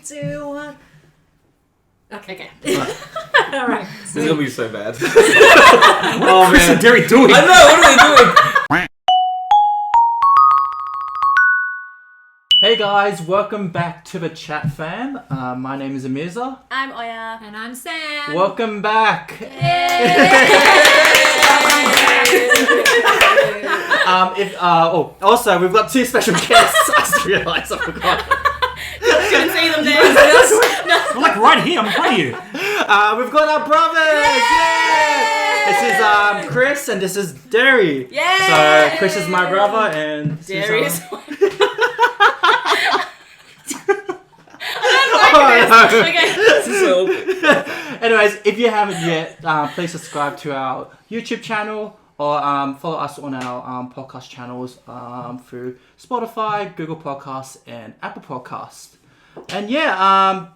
3, 2, 1. Okay. All right. This is gonna be so bad. What are Chris and Derry doing? I know. What are they doing? Hey guys, welcome back to the chat fam. My name is Emirza. I'm Oya. And I'm Sam. Welcome back. Also, we've got 2 special guests. I just realised I forgot. Couldn't see them there. I'm like right here. I'm in front of you. We've got our brothers. Yay! This is Chris and this is Derry. Yay! So Chris is my brother and Derry is This is so awkward. Anyways, if you haven't yet, please subscribe to our YouTube channel or follow us on our podcast channels through Spotify, Google Podcasts, and Apple Podcasts. And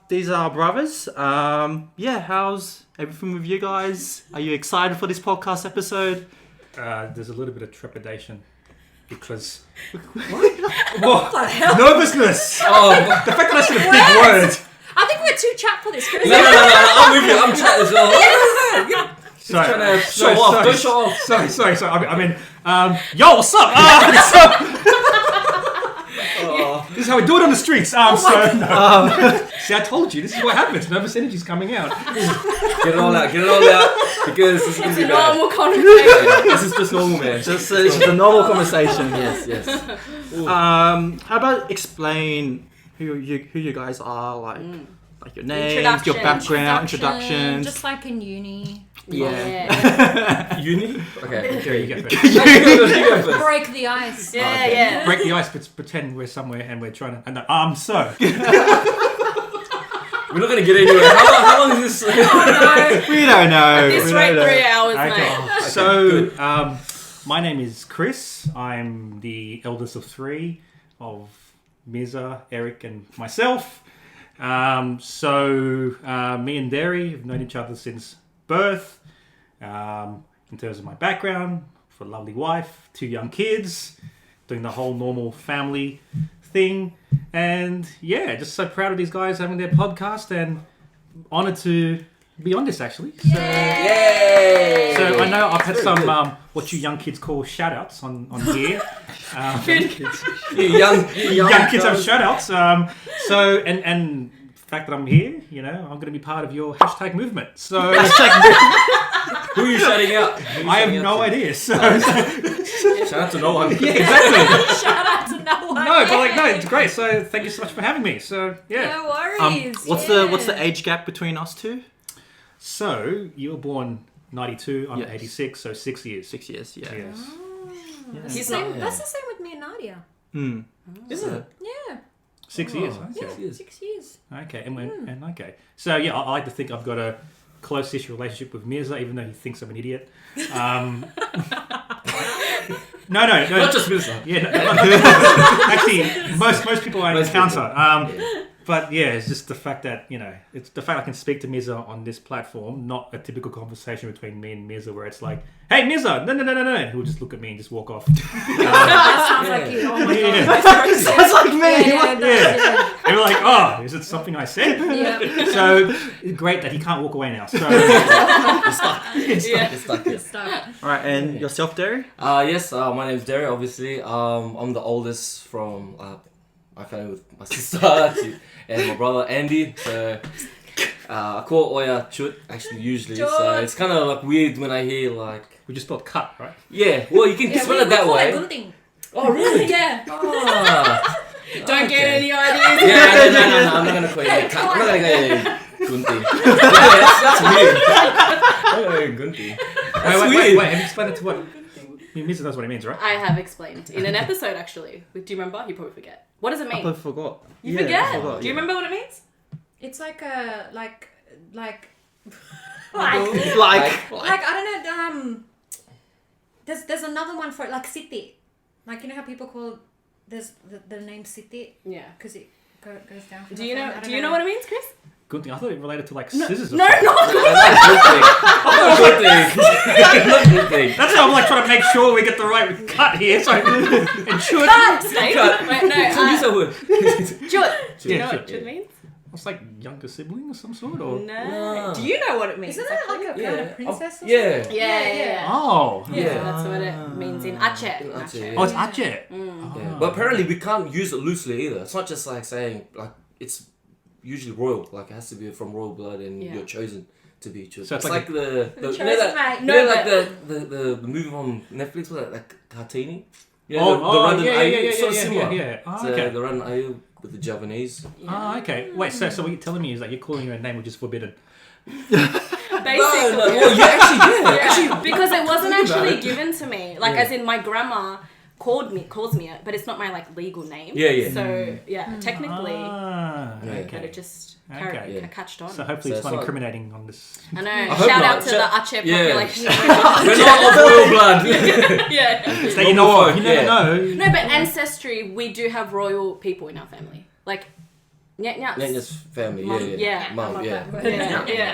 these are our brothers. How's everything with you guys? Are you excited for this podcast episode? There's a little bit of trepidation because What the hell? nervousness. Oh, The fact that I said a big word. I think we're too chat for this, Chris. no. I'm with you. I'm chatting as well. Sorry. Trying to show off. Don't show off. Sorry. I mean, yo, what's up? What's up? This is how we do it on the streets. See, I told you, this is what happens. Nervous energy's coming out. Get it all out. Because this is gonna be bad. normal conversation. This is just normal, man. It's just a normal conversation. Yes. How about explain who you guys are, like your names, your background, introductions. Just like in uni. Yeah. Uni? Okay. There you go. You go first. Break the ice. Yeah. Break the ice, but pretend we're somewhere and we're trying to. So. We're not gonna get anywhere. How long is this? We don't know. At this We rate, don't know. 3 hours, Okay. mate. So, my name is Chris. I'm the eldest of 3 of Mirza, Eric, and myself. Me and Derry have known each other since birth. In terms of my background, for a lovely wife, 2 young kids, doing the whole normal family thing. And just so proud of these guys having their podcast and honoured to be on this actually. So, Yay! so I know I've had Very some good. what you young kids call shout outs on here. You young Young kids have shout outs. And the fact that I'm here, I'm going to be part of your hashtag movement. So Who are you shouting out? I have no idea. So Shout out to no one. yeah, exactly. Shout out to no one. No, it's great. So thank you so much for having me. So yeah. No worries. What's the age gap between us two? So you were born 92. I'm Yes. 86. So 6 years. 6 years. Yeah. Yes. That's, He's the same, not- that's the same with me and Nadia. Is it? Yeah. 6 years. Oh, Okay. 6 years. 6 years. Okay. And okay. So yeah, I like to think I've got a close-ish relationship with Mirza, even though he thinks I'm an idiot. No. Not just Mirza. Yeah, actually, most people I Most encounter. people. But yeah, it's just the fact that it's the fact I can speak to Mirza on this platform, not a typical conversation between me and Mirza where it's like, "Hey, Mirza, no," and he'll just look at me and just walk off. That sounds like you. Oh my Yeah. god. Sounds like me. Yeah. And we're like, "Oh, is it something I said?" Yeah. So great that he can't walk away now. So It's stuck here. Stop. All right, and yourself, Derry? Yes, my name's Derry, obviously. I'm the oldest from my family with my sister and my brother Andy. So I call Oya Chut, actually, usually. So Chut. it's kind of like weird when I hear like... we just spelled cut, right? Yeah, well, you can spell it that way. Gunting. Oh, really? Yeah. Ah. Don't get Okay. any ideas. Yeah, no, I'm not going to call you cut. I'm not going to call you Gunti. That's weird. I'm not going to Gunti. That's weird. Wait, have you explained it to what? Mirza knows what it means, right? I have explained in an episode actually. Do you remember? You probably forget. What does it I mean? forgot. You Yeah, forget? I forgot, Do you yeah. remember what it means? It's like a like Like, I don't know. There's another one for it, like city. Like you know how people call there's the name city Yeah. because it goes down. From Do the you phone. know? I don't Do you know what it means, Chris? Gunting. I thought it related to like scissors. No, or something. not Good thing. That's how I'm like trying to make sure we get the right cut here. So and should. Cut. Wait, no. So use a word. Chut. Do you Yeah, know chut, what chut yeah. means? It's like younger sibling of some sort, or No. Do you know what it means? Isn't it like a Yeah. kind of princess or Yeah. something? Yeah. oh, Yeah. So that's what it means in Aceh. In Aceh, Aceh. oh, it's Aceh. Yeah. But apparently we can't use it loosely either. It's not just like saying like it's usually royal. Like it has to be from royal blood and Yeah. you're chosen to be chosen. So it's it's like like the you know chosen that mate. you know like the movie on Netflix was like Kartini. Yeah, the Run and Ayu, sort of similar. yeah. Oh, So okay. the Run and Ayu with the Javanese. Oh, okay. Wait, so what you're telling me is that you're calling her a name which is forbidden? Basically. Well, yeah, actually, Because it wasn't think about actually it. given to me. Like, Yeah. as in my grandma calls me it, but it's not my like legal name. Yeah. So technically, Ah, Yeah. but okay. it just Okay. Yeah. catched on. So hopefully So it's not it's not- incriminating on this. I know. I hope Shout not. out to the Aceh Yeah. population. We're not of royal blood. Yeah. So you know what? You never Yeah. know. No, but ancestry, we do have royal people in our family. Like, Nyat-Nyats. Nenya's family, Mum, yeah. yeah. Mum, yeah.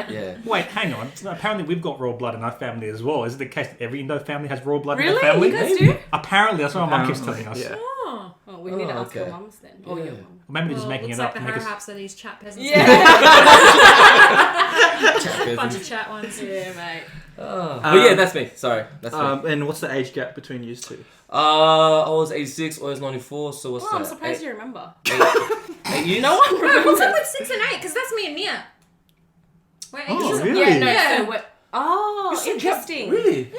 Yeah. Wait, hang on. Apparently we've got royal blood in our family as well. Is it the case that every Indo family has royal blood in Really? their family? You guys do? Apparently, that's what my mum keeps Apparently, telling us. yeah. Oh. Oh, we need to Oh, ask your okay. mums then. Or your Yeah. mum. Or maybe they're just Well, making looks it like up the to make us. Harraps are these chat peasants. Yeah. Bunch of chat ones. Yeah, mate. But yeah, that's me. Sorry, that's me. And what's the age gap between you two? I was 86, I was 94, so what's Oh, that? I'm surprised you remember. 8 years? No one No, remembers. what's up with 6 and 8? Because that's me and Nia. We're 8 Oh, years really? Yeah, no, Yeah. so we're... Oh, interesting. Really?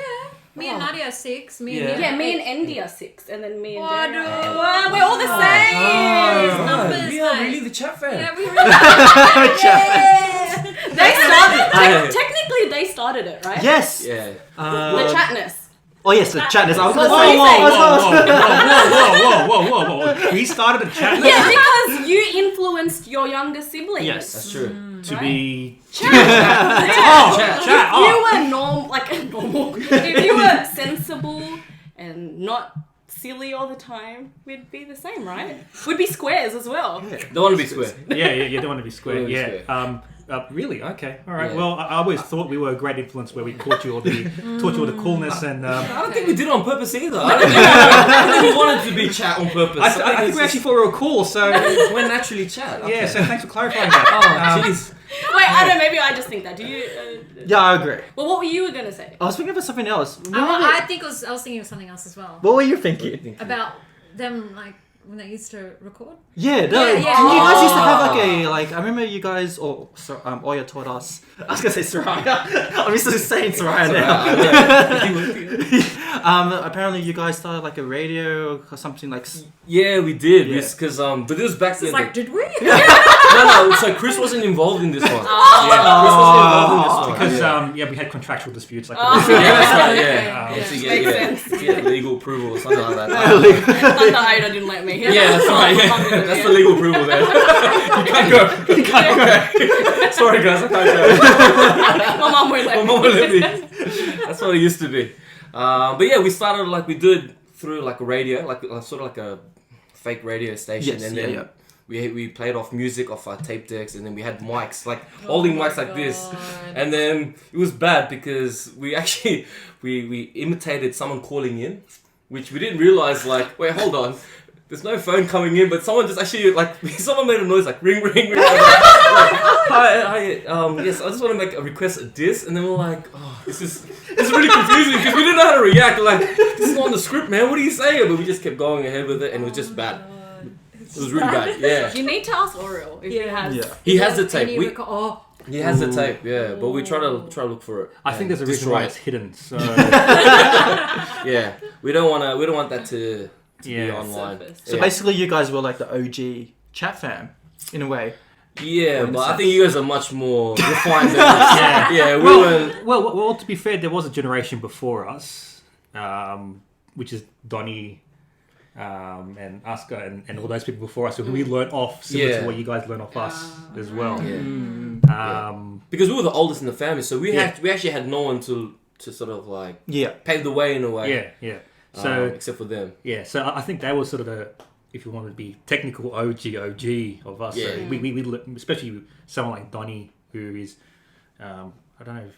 Me and Nadia are 6. Me Yeah. and Nia Yeah, are me and 8. Andy are 6, and then me and Why Derry do- are... Wow, we're all the Oh. same! These numbers, we are mate. really the chat fan. Yeah, we really They started... Yeah. Technically, they started it, right? Yes. Yeah. The chatness. Oh yes, the chatness. I was Whoa, gonna whoa, say. Whoa. We started a chat Yeah, because you influenced your younger siblings. Yes. That's true. to Right? be... Chat. Oh, chat. If you were normal, if you were sensible and not silly all the time, we'd be the same, right? We'd be squares as well. Don't want to be square. Yeah, you don't want to be square. Don't Yeah. wanna be square. Really? Okay. All right. Yeah. Well, I always thought we were a great influence where we taught you all the coolness and. I don't think we did it on purpose either. I don't think we wanted to be chat on purpose. I think we actually thought we were cool. So we're naturally chat. Okay. yeah. So thanks for clarifying that. Oh, jeez. Wait, I don't know, maybe I just think that. Do you... Yeah, I agree. Well, what were you going to say? I was thinking about something else. I think I was thinking of something else as well. What were you thinking? About them, like, when they used to record. Yeah, no. Yeah, yeah. You guys used to have like I remember you guys, Oya taught us. I was gonna say Soraya. I'm used to saying Soraya now. Apparently you guys started like a radio or something like. Yeah, we did. Yeah. Because but this was back It's then. like, did we? No. So Chris wasn't involved in this one. Yeah, Chris wasn't involved in this one. Because yeah. we had contractual disputes like Oh. Yeah, that's right. Okay. Yeah. Yeah. To Makes get legal approval or something like that. Thunder Ida didn't let me. Yeah, that's right. Yeah. That's the legal approval there. You can't go. You can't go. Sorry, guys, I can't go. My mum won't let My me. mom would let me. That's what it used to be. But yeah, we started like we did through like a radio, like sort of like a fake radio station, Yes, and yeah, then yeah. we played off music off our tape decks, and then we had mics, like holding mics like this, and then it was bad because we actually we imitated someone calling in, which we didn't realize. Like, wait, hold on. There's no phone coming in, but someone just actually like someone made a noise like ring ring ring. Hi, yes, I just want to make a request at this, and then we're like, oh, this is really confusing because we didn't know how to react. Like, this is not on the script, man. What are you saying? But we just kept going ahead with it, and it was just bad. It was really bad. Yeah, You need to ask Oriel if he has. Yeah. he has the tape. Oh, He has the tape. Yeah, but we try to look for it. I think there's a reason destroy why it. it's hidden. So Yeah, we don't want that to be Yeah. online. Surface. So Yeah. basically, you guys were like the OG chat fam, in a way. Yeah, in a but I sense. think you guys are much more refined than us. Yeah, we were. well, to be fair, there was a generation before us, which is Donnie, and Asuka and all those people before us, who we learnt off similar Yeah. to what you guys learnt off us as well. Yeah. Because we were the oldest in the family, so we actually had no one to sort of like Yeah. pave the way in a way. Yeah. So except for them. yeah, so I think that was sort of the, if you wanted to be technical OG of us. Yeah. So we especially someone like Donnie, who is, I don't know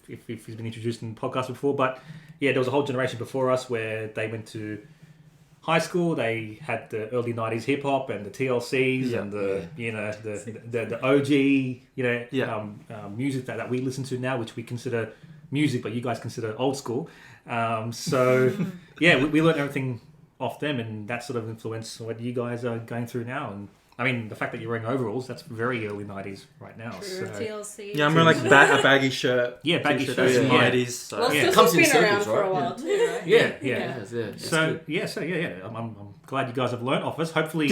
if he's been introduced in the podcast before, but yeah, there was a whole generation before us where they went to high school, they had the early 90s hip hop and the TLCs Yeah. and the OG, music that we listen to now, which we consider music, but you guys consider old school. We learned everything off them, and that sort of influenced what you guys are going through now. And I mean, the fact that you're wearing overalls, that's very early 90s right now. So. TLC. Yeah, I'm wearing like a baggy shirt. Yeah, baggy t-shirt, shirts, in the yeah. 90s. So. Well, Yeah. this It comes has in been around circles, for a right? while too, right? Yeah. Yeah. I'm glad you guys have learned off us. Hopefully,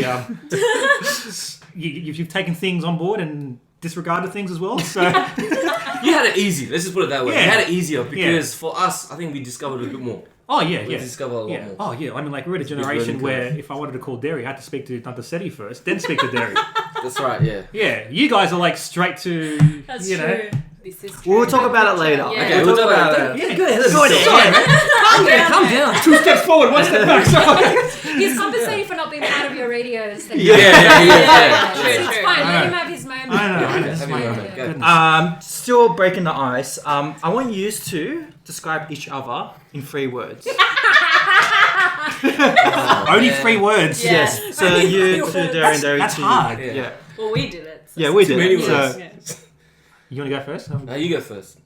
you've taken things on board and disregarded things as well. So You had it easy. Let's just put it that way. Yeah. You had it easier because for us, I think we discovered a bit more. we We discovered a lot yeah. more. Oh yeah, I mean, like we're at a It's a big generation learning where curve. if I wanted to call Derry, I had to speak to Nantasetti first, then speak to Derry. That's right. Yeah. Yeah, you guys are like straight to That's you know. true. This is true. We'll talk about it later. Yeah. Okay, we'll we'll talk about it. it. Yeah, go ahead. Go ahead. Calm down. 2 steps forward, 1 step back. So. He's compensating for not being part of your radios. Yeah. It's fine. I Let know. him have his moment. I know. Have It's your fine. moment. Go. Goodness. Still breaking the ice. I want you to describe each other in 3 words. Only 3 words. Yeah. Yes. So you to Derry and Derry That's to hard. you. Yeah. Yeah. Well, we did it. So Yeah, we Too did. many it. words. So, Yeah. You want to go first? You go first.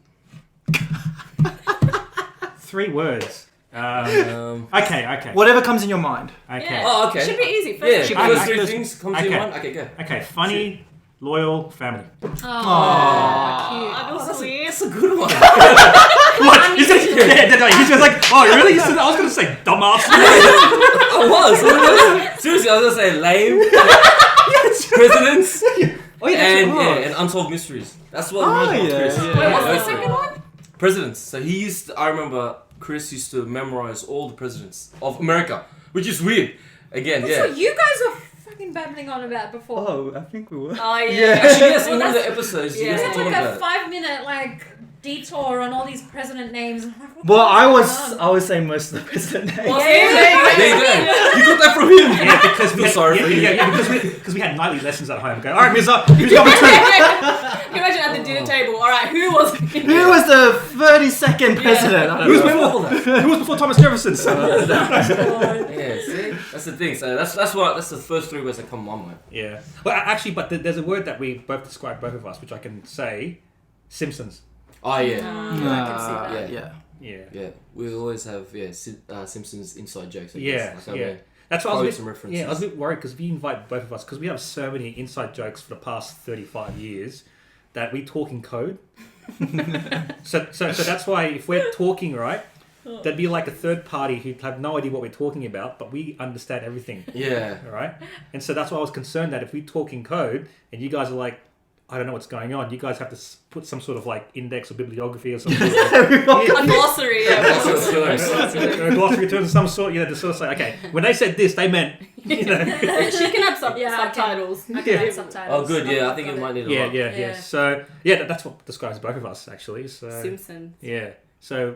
3 words. Um, Okay. whatever comes in your mind. Okay. Yeah. Oh, okay. Should be easy. First Yeah. should I- be First I- 3 first- things come to okay. your mind. Okay, go. Okay. Funny, loyal, family. Oh, I feel so weird. That's a good one. What? He's just like, oh, really? You said that? I was going to say dumbass. I was. Seriously, I was gonna say lame. Presidents. Oh, yeah, And unsolved mysteries. That's what Oh, reminds me of yeah, Chris. yeah. Wait, what's the Okay. second one? Presidents. So he used to, I remember Chris used to memorize all the presidents of America, which is weird. Again, That's yeah. what you guys were fucking babbling on about before. Oh, I think we were. Oh, yeah. Yeah. Actually, yes, in Well, one of the that's- episodes, yeah. you guys It's were like talking a about it. 5-minute detour on all these president names. I'm like, what Well, the I fuck was is going I on? was saying most of the president names. Well, There you go. You got that from him. Yeah, because we Feel had, sorry for you. because we had nightly lessons at home. Go, all right, Mirza, who's number 2? Can you imagine at the dinner table? All right, who was? Who was the 32nd president? I don't Who's know. before? Who was before Thomas Jefferson? Yeah, see, that's the thing. So that's the first 3 words that come to my mind. Yeah. Well, actually, but there's a word that we both describe, both of us, which I can say: Simpsons. Oh yeah, I can see that. Yeah. Yeah. yeah. We always have Simpsons inside jokes. I Yeah, guess. Like, yeah. I mean, That's why I was a quotes bit, and references. yeah, I was a bit worried because we invite both of us because we have so many inside jokes for the past 35 years that we talk in code. so that's why if we're talking right, there'd be like a third party who'd have no idea what we're talking about, but we understand everything. Yeah. All right, and so that's why I was concerned that if we talk in code and you guys are like, I don't know what's going on, you guys have to put some sort of like index or bibliography or something. A glossary, yeah. A glossary terms of some sort, to sort of say, okay, when they said this, they meant, She can have subtitles. I can Yeah. add subtitles. Oh, good. Yeah, I think it might need a lot. Yeah. So that's what describes both of us actually. So Simpsons. yeah. So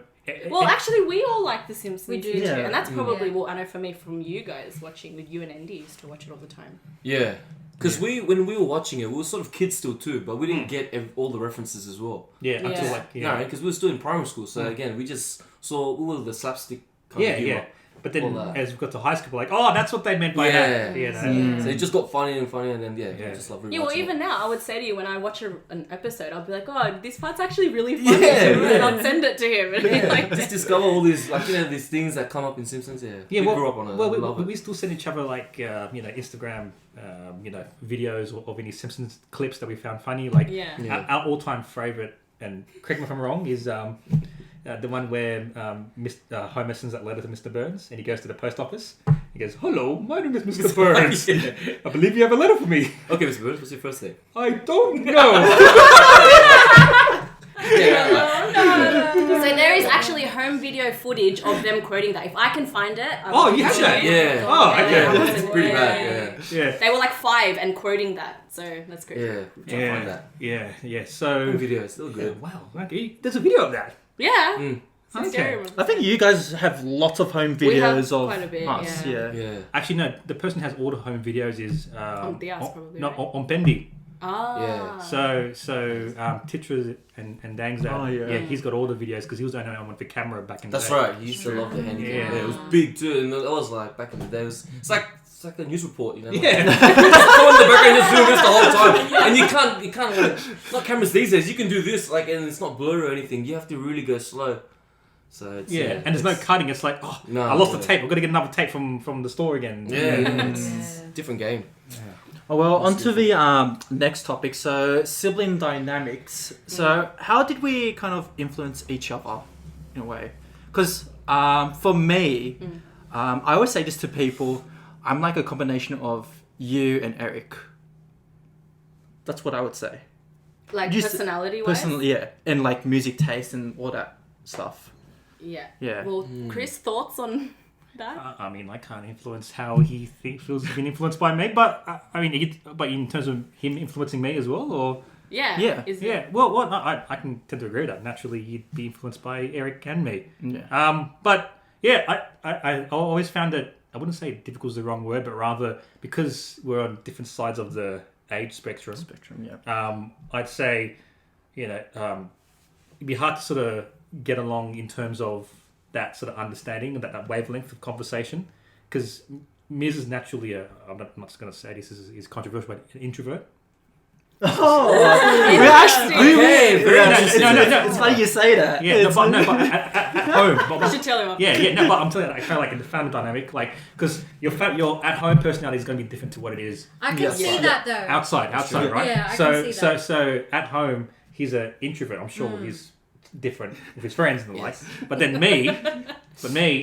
Well, actually, we all like The Simpsons. We do. too, Yeah. and that's probably Yeah. what I know for me from you guys watching. With you and Andy used to watch it all the time. Yeah. Because when we were watching it, we were sort of kids still too, but we didn't get all the references as well. until Yeah. like No, because we were still in primary school, so again, we just saw all of the slapstick kind of humor. But then All that. as we got to high school, we're like, oh, that's what they meant by Yeah. that. So it just got funnier and funnier, and then Yeah. we just love Yeah, well, rewatching even it. now, I would say to you when I watch an episode, I'll be like, "Oh, this part's actually really funny," Yeah, and yeah. I'll send it to him, and he's like, Just discover all these these things that come up in Simpsons. Yeah, we grew up on it. Well, we love it. we still send each other like Instagram, videos of any Simpsons clips that we found funny. Like Yeah. Yeah. our all-time favorite, and correct me if I'm wrong, is the one where Homer sends that letter to Mr. Burns, and he goes to the post office. He goes, "Hello, my name is Mr. Burns. Yeah. I believe you have a letter for me." Okay, Mr. Burns, what's your first name? I don't know. So there is actually home video footage of them quoting that. If I can find it, I Oh, will you have show that? you. Yeah. Oh, okay. I It's will- pretty yeah. bad. Yeah. They were like 5 and quoting that, so that's Yeah, great. yeah. Trying to find that Yeah. So video. It's still yeah, good. wow. Okay, there's a video of that. Yeah. Mm. It's Okay. scary. I think you guys have lots of home We have videos of quite a bit, us. yeah. Yeah. Yeah. Actually, no. The person who has all the home videos is On Diaz, probably, No, right? on Bendy. Ah. So Titra and Dang's dad, Oh, yeah. he's got all the videos because he was the only one with the camera back in the That's day. right. He used to love the handy Yeah. cam. Yeah, it was big too, and it was like back in the day. It's like a news report, you know. Like, Yeah. someone in the background just doing this the whole time, and you can't like. It's not cameras these days. You can do this like, and it's not blurry or anything. You have to really go slow. So it's, and there's no cutting. It's like, No, I lost yeah. the tape. We've got to get another tape from the store again. Yeah, it's a different game. Oh, well, on to the next topic. So, sibling dynamics. So, how did we kind of influence each other in a way? Because for me, I always say this to people, I'm like a combination of you and Eric. That's what I would say. Like Just personality-wise? Personally, yeah. And like music taste and all that stuff. Yeah. Yeah. Well, Chris, thoughts on that? I mean, I can't influence how he feels he's been influenced by me, but I mean, but in terms of him influencing me as well, or Yeah. Yeah. Is it? yeah, well, I can tend to agree with that. Naturally, you'd be influenced by Eric and me. Yeah. But yeah, I always found that I wouldn't say difficult is the wrong word, but rather because we're on different sides of the age spectrum. Yeah. I'd say, it'd be hard to sort of get along in terms of that sort of understanding and that wavelength of conversation, because Miz is naturally I'm not just going to say this is controversial, but an introvert. Oh, Interesting. Very interesting. No. It's funny you say that. Yeah, but at home. You should tell him up. No, but I'm telling you, I feel like in the family dynamic, like, because your at home personality is going to be different to what it is I can Yes. see Yeah. that though. outside, right? Yeah, I can see that. So at home, he's an introvert. I'm sure he's different with his friends and the like. But then me,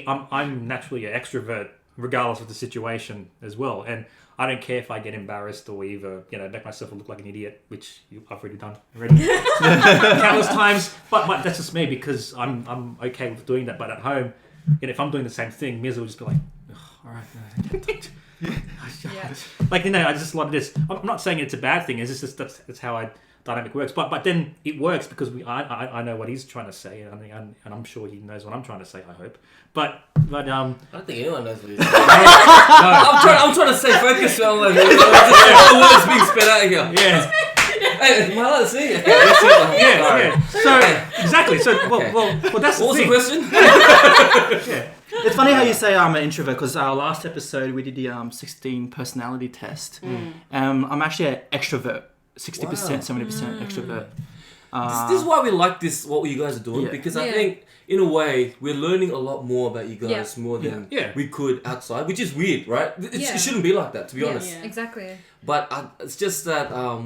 I'm naturally an extrovert, regardless of the situation as well. And I don't care if I get embarrassed or either, make myself look like an idiot, which I've already done countless times. But that's just me because I'm okay with doing that. But at home, if I'm doing the same thing, Miz will just be like, all right. Like, I just like this. I'm not saying it's a bad thing. It's just that's how dynamic works. But then it works because I know what he's trying to say, and I'm sure he knows what I'm trying to say. I hope. But I don't think anyone knows what he's saying. I'm trying to stay focused on like all the words being spit out here. yeah. Hey, am I allowed to see it? Yeah. So exactly. So well, that's What was the the thing. question? It's funny how you say I'm an introvert because our last episode we did the 16 personality test. I'm actually an extrovert, 60%, 70% extrovert. This is why we like this. What you guys are doing, Yeah. because I think in a way we're learning a lot more about you guys more than Yeah. we could outside, which is weird, right? Yeah. It shouldn't be like that, to be honest. Yeah. Exactly. But it's just that our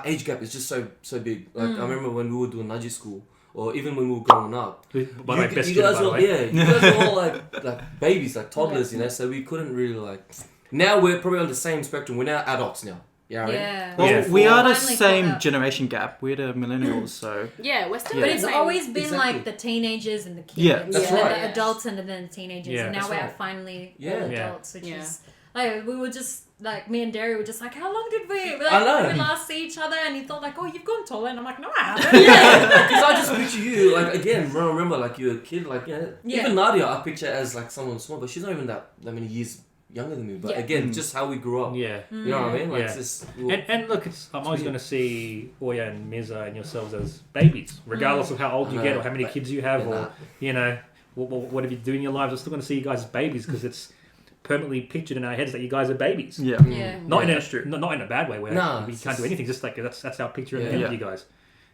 age gap is just so big. Like I remember when we were doing Naji school, or even when we were growing up. By my best you student, guys by the were way. you guys were all like babies, like toddlers, So we couldn't really like. Now we're probably on the same spectrum. We're now adults now. Yeah. Right? Yeah. Well, Yeah. we are the Finally caught same up. generation gap. We're the millennials, so Yeah, we're still Yeah. But the it's same. always been Exactly. like the teenagers and the kids. Yeah, that's and then right. the adults and then the teenagers. Yeah, and now that's we're right. finally Yeah. all Yeah. adults, which Yeah. is like we were just like me and Derry were just like, how long did we I know. when we last see each other? And he thought like, oh, you've gone taller, and I'm like, no, I haven't. Because I just picture you, like, again, remember, like, you're a kid, like, Yeah. even Nadia, I picture as, like, someone small, but she's not even that many years younger than me. But Yeah. again, just how we grew up. Yeah. You know what I mean? Like, Yeah. it's just... And look, I'm always going to see Oya and Mirza and yourselves as babies, regardless of how old you I get know, or how many but- kids you have, yeah, or whatever you do in your lives. I'm still going to see you guys as babies because it's permanently pictured in our heads that you guys are babies. yeah. Yeah. Not Yeah. not in a bad way where No, we it's can't do just- anything. Just like that's our picture in the Yeah. head of you guys.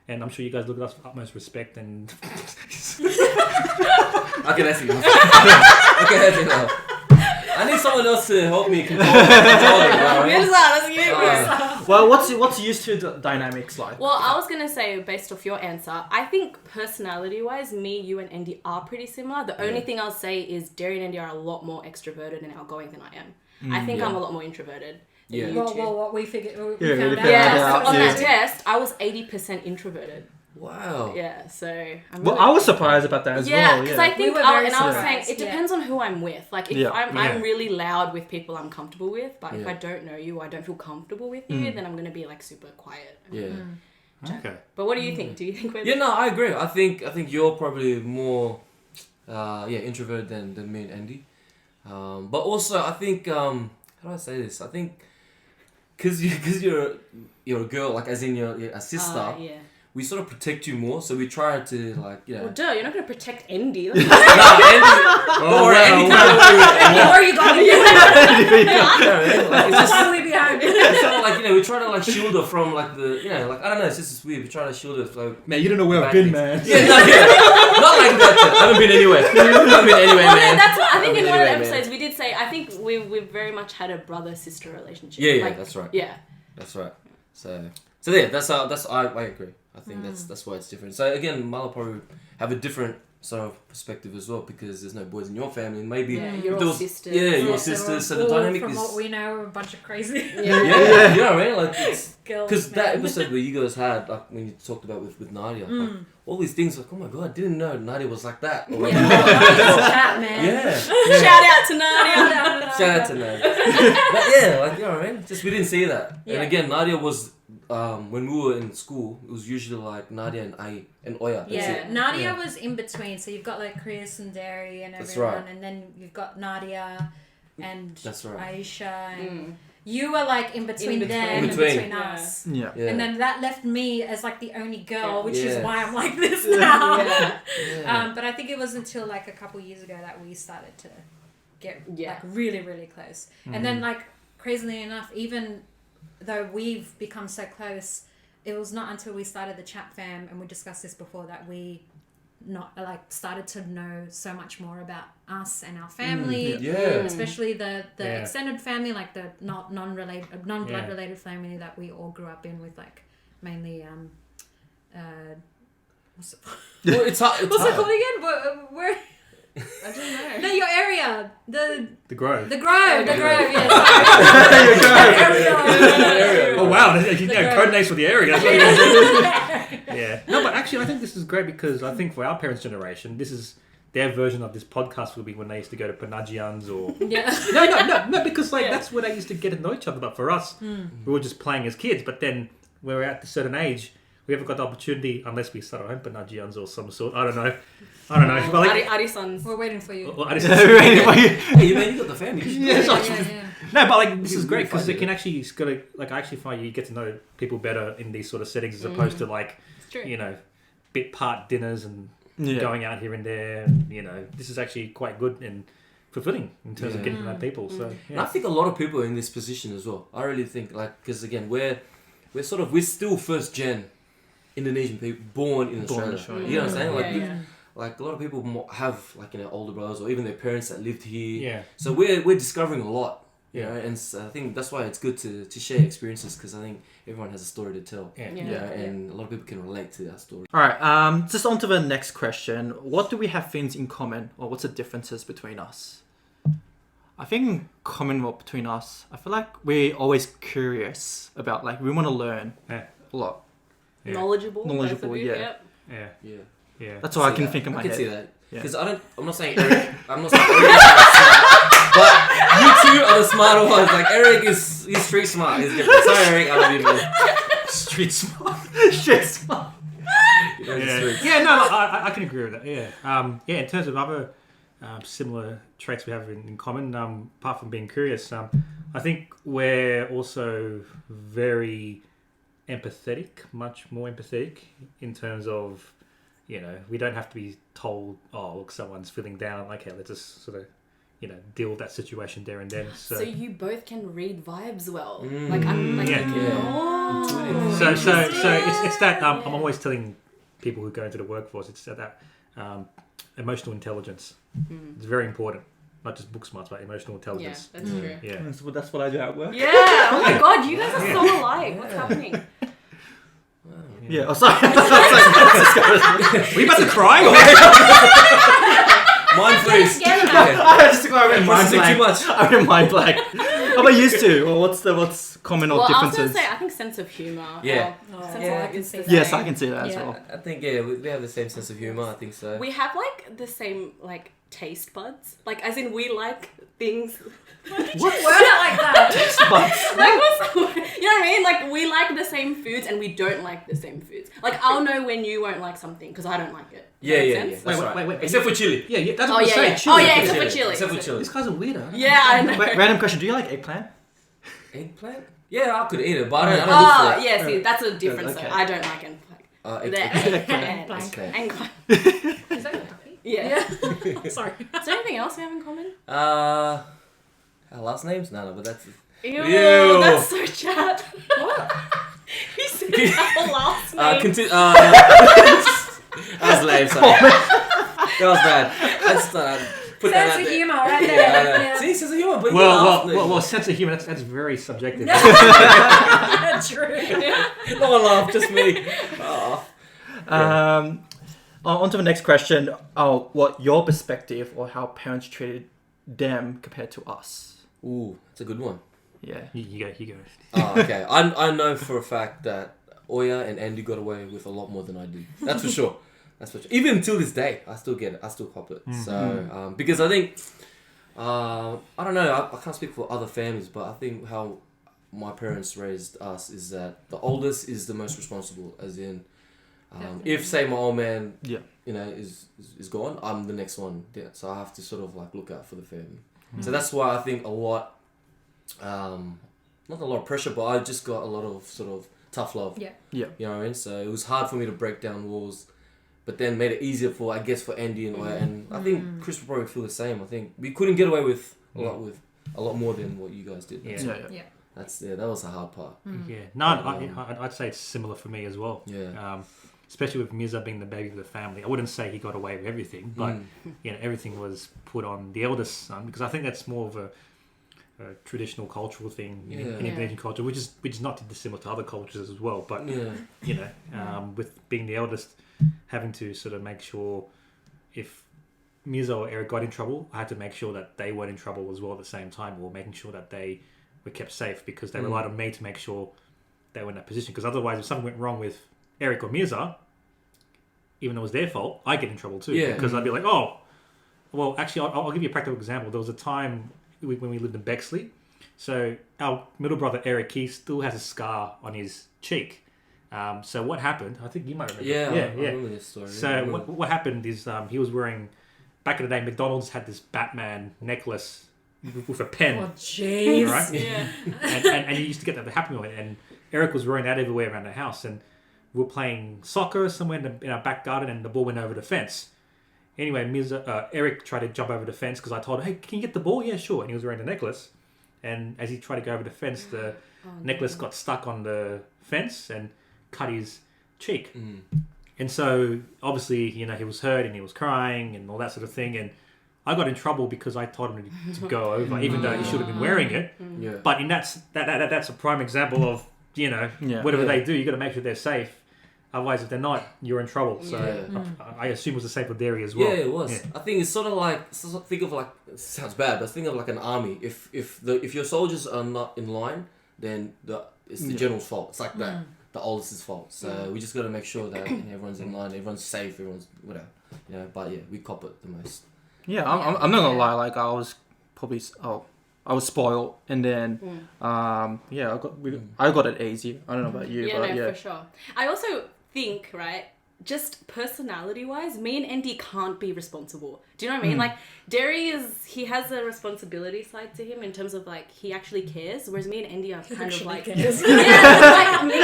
And I'm sure you guys look at us with utmost respect and Okay, that's enough. Okay, that's enough. I need someone else to help me control it. You know what I mean? Mirza, that's you, Mirza. Well, what's used to the dynamics like? Well, I was gonna say, based off your answer, I think personality-wise, me, you, and Andy are pretty similar. The only thing I'll say is Derry and Andy are a lot more extroverted and outgoing than I am. I think yeah. I'm a lot more introverted. than Yeah. you Well, two. what we figured, we Yeah, found we out. found Yeah, out. so on Yeah. that test, I was 80% introverted. Wow. Yeah, so I'm Well, really- I was surprised about that as yeah, well. because Yeah, I think, We were very and I was saying, surprised, it depends on who I'm with. Like, if Yeah. I'm really loud with people I'm comfortable with, but if Yeah. I don't know you or I don't feel comfortable with you, then I'm going to be, like, super quiet. Yeah. okay. But what do you think? Do you think we're... Yeah, no, I agree. I think you're probably more, introverted than me and Andy. But also, I think, how do I say this? I think because you're a girl, like as in you're a sister. Yeah. We sort of protect you more, so we try to like Well, duh, you're not going to protect Andy. Andy, don't worry, Andy can't Where are you going? Like, it's just Finally behind. it's sort of like we try to like shield her from like the like I don't know, it's just weird. We try to shield her from Man, you don't know where I've bad been, things. man. Not like that. I haven't been anywhere. Well, Man. that's what, I think in one of the Anyway, man. episodes we did say, I think we've very much had a brother-sister relationship. Yeah, Like, that's right. Yeah. That's right. So yeah, I agree. I think that's why it's different. So again, Mala probably have a different sort of perspective as well because there's no boys in your family. And maybe you're if all there was- sisters. Yeah, your Yeah, sisters. So we're the all, dynamic from is what we know, we're a bunch of crazy you know what I mean? Like it's girls. because that man. episode where you guys had like when you talked about with Nadia, like, all these things like oh my god, I didn't know Nadia was like that. Or, Yeah, it's chat, man. yeah. Shout out to Nadia. Shout out to Nadia. But yeah, like you know what I mean? Just we didn't see that. Yeah. And again, Nadia was when we were in school, it was usually like Nadia and Oya. That's Yeah, it. Nadia Yeah. was in between. So you've got like Chris and Derry and That's everyone, right. and then you've got Nadia and That's right. Aisha, and you were like in between them, In in between. between us. Yeah. Yeah. And then that left me as like the only girl, which is Yeah. why I'm like this now. Yeah. But I think it was until like a couple years ago that we started to get Yeah. like really, really close. And then like crazily enough, even though we've become so close, it was not until we started the chat fam, and we discussed this before, that we started to know so much more about us and our family. Yeah. Especially the Yeah. extended family, like the non-blood Yeah. related family that we all grew up in with, like mainly what's it, Well, it's hard. It's what's it hard. called again? Where I don't know. no, your area, the Grove. Grove, The Grove, Grove. yeah. Oh wow, you know, Grove. code names for the area. That's what you guys do. Yeah. No, but actually, I think this is great because I think for our parents' generation, this is their version of this podcast will be when they used to go to Panagians or Yeah. no, because like that's where they used to get to know each other. But for us, we were just playing as kids. But then when we're at a certain age, we haven't got the opportunity unless we start our own Panagians or some sort. I don't know. But like, Ari-sons. We're waiting for you. I just, Hey, man, you got the family. Yeah. no, but like this is We great because find it it. can actually like I actually find you get to know people better in these sort of settings as opposed to like It's true. you know bit part dinners and Yeah. going out here and there. You know, this is actually quite good and fulfilling in terms of getting to know people. So And I think a lot of people are in this position as well. I really think because again we're still first gen Indonesian people born in Australia. Australia. You know what I'm saying? Like Yeah. like a lot of people have like older brothers or even their parents that lived here. Yeah. So we're discovering a lot. You Yeah. know, and so I think that's why it's good to share experiences because I think everyone has a story to tell. Yeah. Yeah. Yeah, and a lot of people can relate to that story. All right. Just on to the next question. What do we have things in common, or what's the differences between us? I think in common between us, I feel like we're always curious about we want to learn Yeah. a lot. Yeah. Knowledgeable. Knowledgeable, both of you, yeah. Yep. Yeah. Yeah. Yeah. That's all I can think in my I can head. see that. Yeah. Because I'm not saying Eric. I'm not saying Eric is not smart, but you two are the smarter ones. Like Eric he's street smart. He's different. Sorry, Eric. I love you, man. Street smart. Shit, smart. You guys are Yeah. street. Yeah. No, I can agree with that. Yeah. Yeah. In terms of other similar traits we have in common, apart from being curious, I think we're also very empathetic, much more empathetic in terms of, we don't have to be told, oh, look, someone's feeling down. Okay, let's just sort of, deal with that situation there and then. So you both can read vibes well. Mm. Like I'm like Yeah. oh. Intuitive. So it's that I'm always telling people who go into the workforce, it's that emotional intelligence. It's very important. Not just book smarts, but emotional Yeah, intelligence. that's true. Yeah. That's what I do at work. Yeah. Oh my god, you guys are so alike. What's happening? Yeah. Oh, sorry. Were you about to cry? Mind freeze. Get I just got a mind Processing too blank. much. I went mind blank. How about you two? Well, what's common or Well, I was differences? gonna say I think sense of humor. Yeah. Sense Yeah, of I can is see the that. Yes, same. I can see that as Yeah. well. I think we have the same sense of humor. I think so. We have like the same like taste buds. Like as in we like things. Word it like that. Like what's, you know what I mean? Like we like the same foods and we don't like the same foods. Like I'll know when you won't like something because I don't like it. Yeah, Make yeah, sense? yeah. That's Wait, right. Except for chili. Yeah, that's Oh what yeah, I'm yeah. saying. Oh yeah, Chili. except for chili. Except for chili. This guy's a weirdo. Yeah, I know. Wait, random question. Do you like eggplant? Eggplant? Yeah, I could eat it, but I don't Oh, look for it. yeah, see, that's a difference. Okay. though. I don't like it. It's okay. Is that your ducky? Yeah. Sorry. Is there anything else we have in common? Our last names? No, but that's... Ew, Ew. that's so chat. What? You said our last name. That was lame, sorry. That was bad. I just put that out Sense of there. humour right there. Yeah, Yeah. See, sense of humour, but Well, sense of humor, that's very subjective. True. No one laughed, just me. Oh. On to the next question. What your perspective or how parents treated them compared to us? Ooh, that's a good one. Yeah. You go. Oh, okay. I know for a fact that Oya and Andy got away with a lot more than I do. That's for sure. That's for sure. Even until this day, I still get it. I still cop it. So, because I think, I don't know, I can't speak for other families, but I think how my parents raised us is that the oldest is the most responsible, as in, if say my old man, Yeah. you know, is gone, I'm the next one. Yeah, so I have to sort of like look out for the family. So that's why I think a lot, not a lot of pressure, but I just got a lot of sort of tough love. Yeah. Yeah. You know what I mean? So it was hard for me to break down walls, but then made it easier for, I guess, for Andy and Oya. And I think Chris would probably feel the same. I think we couldn't get away with a lot more than what you guys did. Yeah. Yeah. That was the hard part. Yeah. No, I'd say it's similar for me as well. Yeah. Especially with Mirza being the baby of the family. I wouldn't say he got away with everything, but everything was put on the eldest son, because I think that's more of a traditional cultural thing in Indonesian culture, which is not too dissimilar to other cultures as well. But with being the eldest, having to sort of make sure if Mirza or Eric got in trouble, I had to make sure that they weren't in trouble as well at the same time, or making sure that they were kept safe, because they relied on me to make sure they were in that position. Because otherwise, if something went wrong with Eric or Mirza, even though it was their fault, I get in trouble too. Yeah. Because I'd be like, oh, well, actually, I'll give you a practical example. There was a time when we lived in Bexley. So our middle brother, Eric, he still has a scar on his cheek. So what happened, I think you might remember. I remember this story. So what happened is he was wearing, back in the day, McDonald's had this Batman necklace with a pen. Oh, jeez. Right? Yeah. and you used to get that to happen with it. And Eric was wearing that everywhere around the house. And we were playing soccer somewhere in our back garden, and the ball went over the fence. Anyway, Eric tried to jump over the fence because I told him, hey, can you get the ball? Yeah, sure. And he was wearing the necklace. And as he tried to go over the fence, the necklace got stuck on the fence and cut his cheek. And so, obviously, he was hurt and he was crying and all that sort of thing. And I got in trouble because I told him to go over, even though he should have been wearing it. Yeah. But that's a prime example of, whatever they do, you got to make sure they're safe. Otherwise, if they're not, you're in trouble. So I assume it was the same for Derry as well. Yeah, it was. Yeah. I think it's sort of like, think of like, it sounds bad, but think of like an army. If your soldiers are not in line, then it's the general's fault. It's like that, the oldest's fault. So we just got to make sure that everyone's in line, everyone's safe, everyone's whatever. But we cop it the most. Yeah, I'm not gonna lie. Like I was probably I was spoiled, and then I got it easy. I don't know about you, but for sure. I also think, right, just personality-wise, me and Andy can't be responsible. Do you know what I mean? Like, Derry he has a responsibility side to him in terms of, like, he actually cares, whereas me and Andy are kind of like... cares. I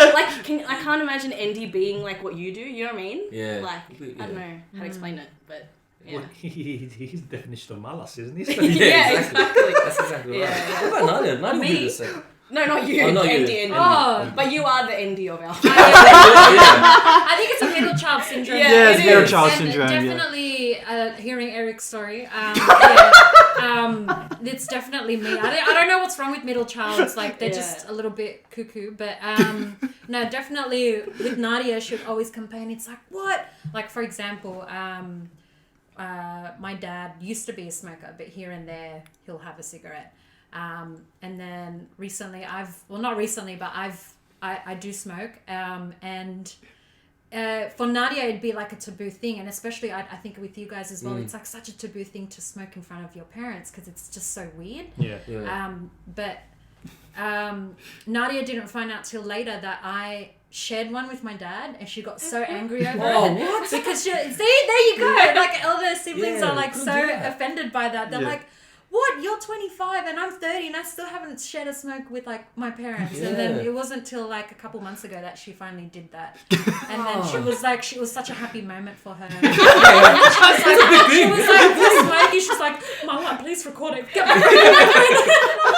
can't imagine Andy being like what you do, you know what I mean? Yeah. Like, I don't know how to explain it, but... Yeah. Well, he's the definition of malas, isn't he? Yeah, exactly. That's exactly right. Yeah. What about Nadia? Nadia would Me? do the same. No, not you. Oh, not you. Andy. Oh. But you are the Andy of our I think it's a middle child syndrome. Yeah, it's middle child And syndrome. definitely, hearing Eric's story, it's definitely me. I don't know what's wrong with middle childs. Like, they're just a little bit cuckoo. But no, definitely with Nadia, she would always complain. It's like, what? Like, for example, my dad used to be a smoker, but here and there he'll have a cigarette. And then recently I do smoke. And for Nadia, it'd be like a taboo thing. And especially I think with you guys as well, it's like such a taboo thing to smoke in front of your parents because it's just so weird. Yeah. But Nadia didn't find out till later that I shared one with my dad, and she got so angry over it. What? Because there you go. Like elder siblings Yeah, are like good so idea. offended by that. They're like, what? You're 25 and I'm 30 and I still haven't shared a smoke with like my parents. And then it wasn't till like a couple months ago that she finally did that. And then she was like, it was such a happy moment for her. She was like, this lady, she's like, Mama, please record it. Get my phone.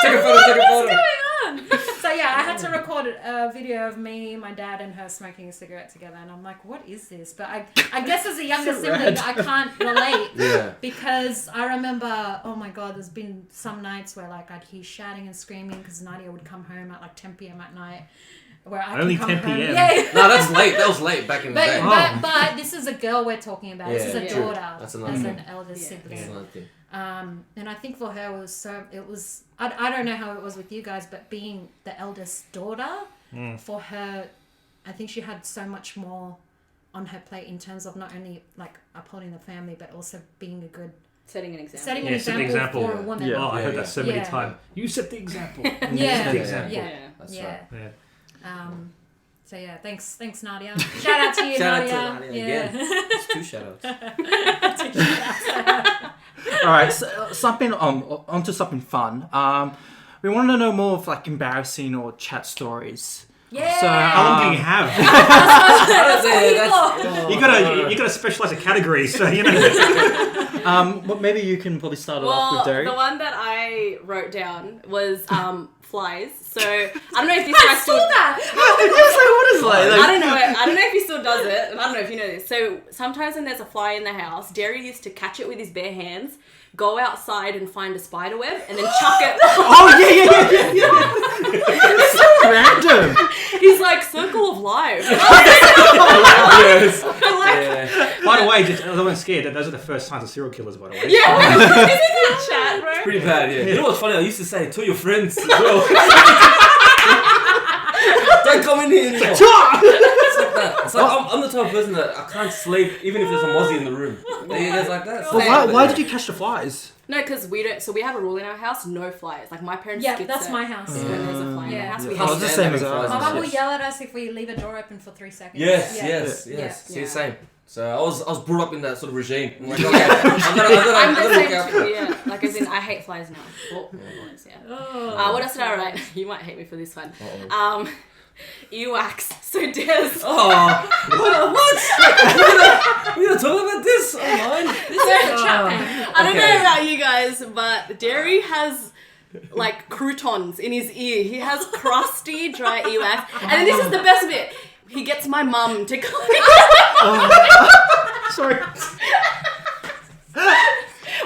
Take a photo. What's going on? So yeah, I had to record a video of me, my dad, and her smoking a cigarette together, and I'm like, what is this? But I guess as a younger sibling, I can't relate because I remember, oh my god, there's been some nights where like I'd hear shouting and screaming because Nadia would come home at like 10 p.m. at night. Where I Only can 10 come home. p.m. Yeah. No, that's late. That was late back in the day. But this is a girl we're talking about. This is a true. daughter. That's another as thing. an elder sibling. That's another thing. And I think for her it was I don't know how it was with you guys, but being the eldest daughter, for her, I think she had so much more on her plate in terms of not only like upholding the family, but also being a good Setting an example. setting an example for a woman. Oh, I heard that so many Yeah. times. You set the example. Yeah. You set the example. Yeah. That's Yeah. right. Yeah. So yeah, thanks Nadia. Shout out to you, Shout out Nadia. to Nadia again. It's 2 shout-outs. All right, so, onto something fun. We want to know more of like embarrassing or chat stories. Yeah. So, How long do you have? You gotta specialize a category, so you know. Well, maybe you can probably start it off Well, with Derry. the one that I wrote down was flies. So I don't know if this guy still. that. I don't know if he still does it, and I don't know if you know this. So sometimes when there's a fly in the house, Derry used to catch it with his bare hands, go outside and find a spider web, and then chuck it. Oh yeah. It's so random. He's like circle of life. Yes. By the way, just everyone's scared that those are the first signs of serial killers. By the way. Yeah, this is in chat, bro. Pretty bad, yeah. You know what's funny? I used to say, tell your friends as well. Don't come in here anymore. It's like that. It's like I'm the type of person that I can't sleep even if there's a mozzie in the room. It's like that. Well, why did you catch the flies? No, because we don't. So we have a rule in our house: no flies. Like my parents. Yeah, skip that's it my house. When there's a fly in the Yeah. house, Yeah. we Oh, have it's the to. same as My ours. mum will yell at us if we leave a door open for 3 seconds. Yes. Yeah. See, Yeah. same. So I was brought up in that sort of regime. I'm like, okay, I I'm gotta the look same out too, for it. yeah. Like as in, I hate flies now. Well, flies, yeah. What else did I write? You might hate me for this one. Earwax. So Des. Oh, what? We're gonna talk about this online? This is the chat. I don't know about you guys, but Derry has like croutons in his ear. He has crusty, dry earwax. And then this is the best bit. He gets my mum to clean. Sorry.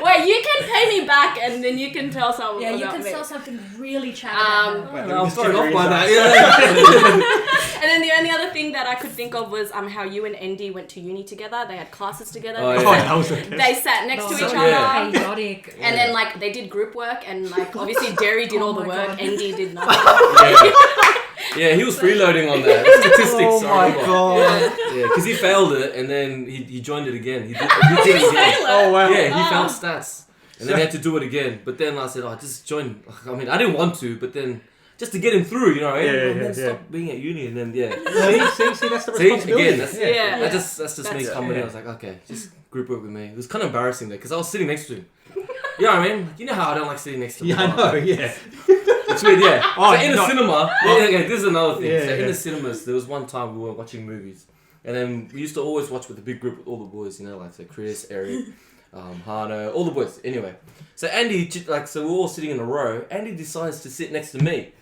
Wait, you can pay me back and then you can tell someone Yeah, about you can me. sell something really chatty about her. I was thrown off by that. And then the only other thing that I could think of was how you and Andy went to uni together. They had classes together. Oh, They yeah. sat- that was the best. They sat next to each so- other. yeah. Chaotic. And then like they did group work and like obviously Derry did all the my work, God. Andy did nothing. Yeah, he was freeloading on that. Statistics. Oh my god. Yeah, because he failed it and then he joined it again. He did it again. Oh wow. Yeah, he found stats. And then he had to do it again. But then I said, just join. I mean, I didn't want to, but then just to get him through, you know, right? And then stop being at uni and then, See, that's the See, responsibility. again, that's, Yeah. that's just me coming in. I was like, okay, just group work with me. It was kind of embarrassing there because I was sitting next to him. You know what I mean? You know how I don't like sitting next to him. Yeah, I know. Yeah. It's weird, yeah. Oh, so in the cinema, okay, this is another thing. Yeah, so in yeah. the cinemas, there was one time we were watching movies. And then we used to always watch with a big group with all the boys, you know, like so Chris, Eric, Hano, all the boys. Anyway, so Andy, so we're all sitting in a row. Andy decides to sit next to me.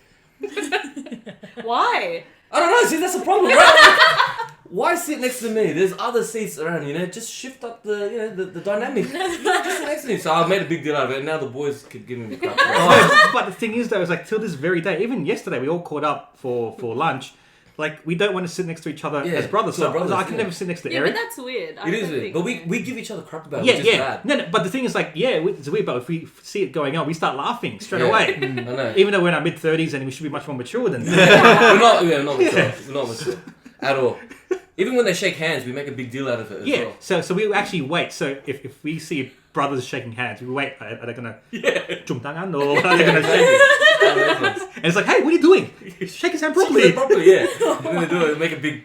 Why? I don't know. See, that's the problem, right? Why sit next to me? There's other seats around, you know. Just shift up the dynamic. Just sit next to me. So I made a big deal out of it. And now the boys could give me the crap. But the thing is, though, is like till this very day, even yesterday, we all caught up for lunch. Like, we don't want to sit next to each other as brothers. So I can never sit next to Yeah, Eric. but that's weird. It is weird. But we give each other crap about it, Yeah, which is yeah. bad. No, but the thing is, like, it's weird, but if we see it going on, we start laughing straight Yeah. away. I know. Even though we're in our mid-30s and we should be much more mature than that. We're not mature. We're not mature. At all. Even when they shake hands, we make a big deal out of it as Yeah, well. so we actually wait. So if we see brothers shaking hands, we wait. Are they going to... Jump tangan or are they going to shake it? And it's like, hey, what are you doing? Shake his hand properly. Properly, yeah. And then they do it, make a big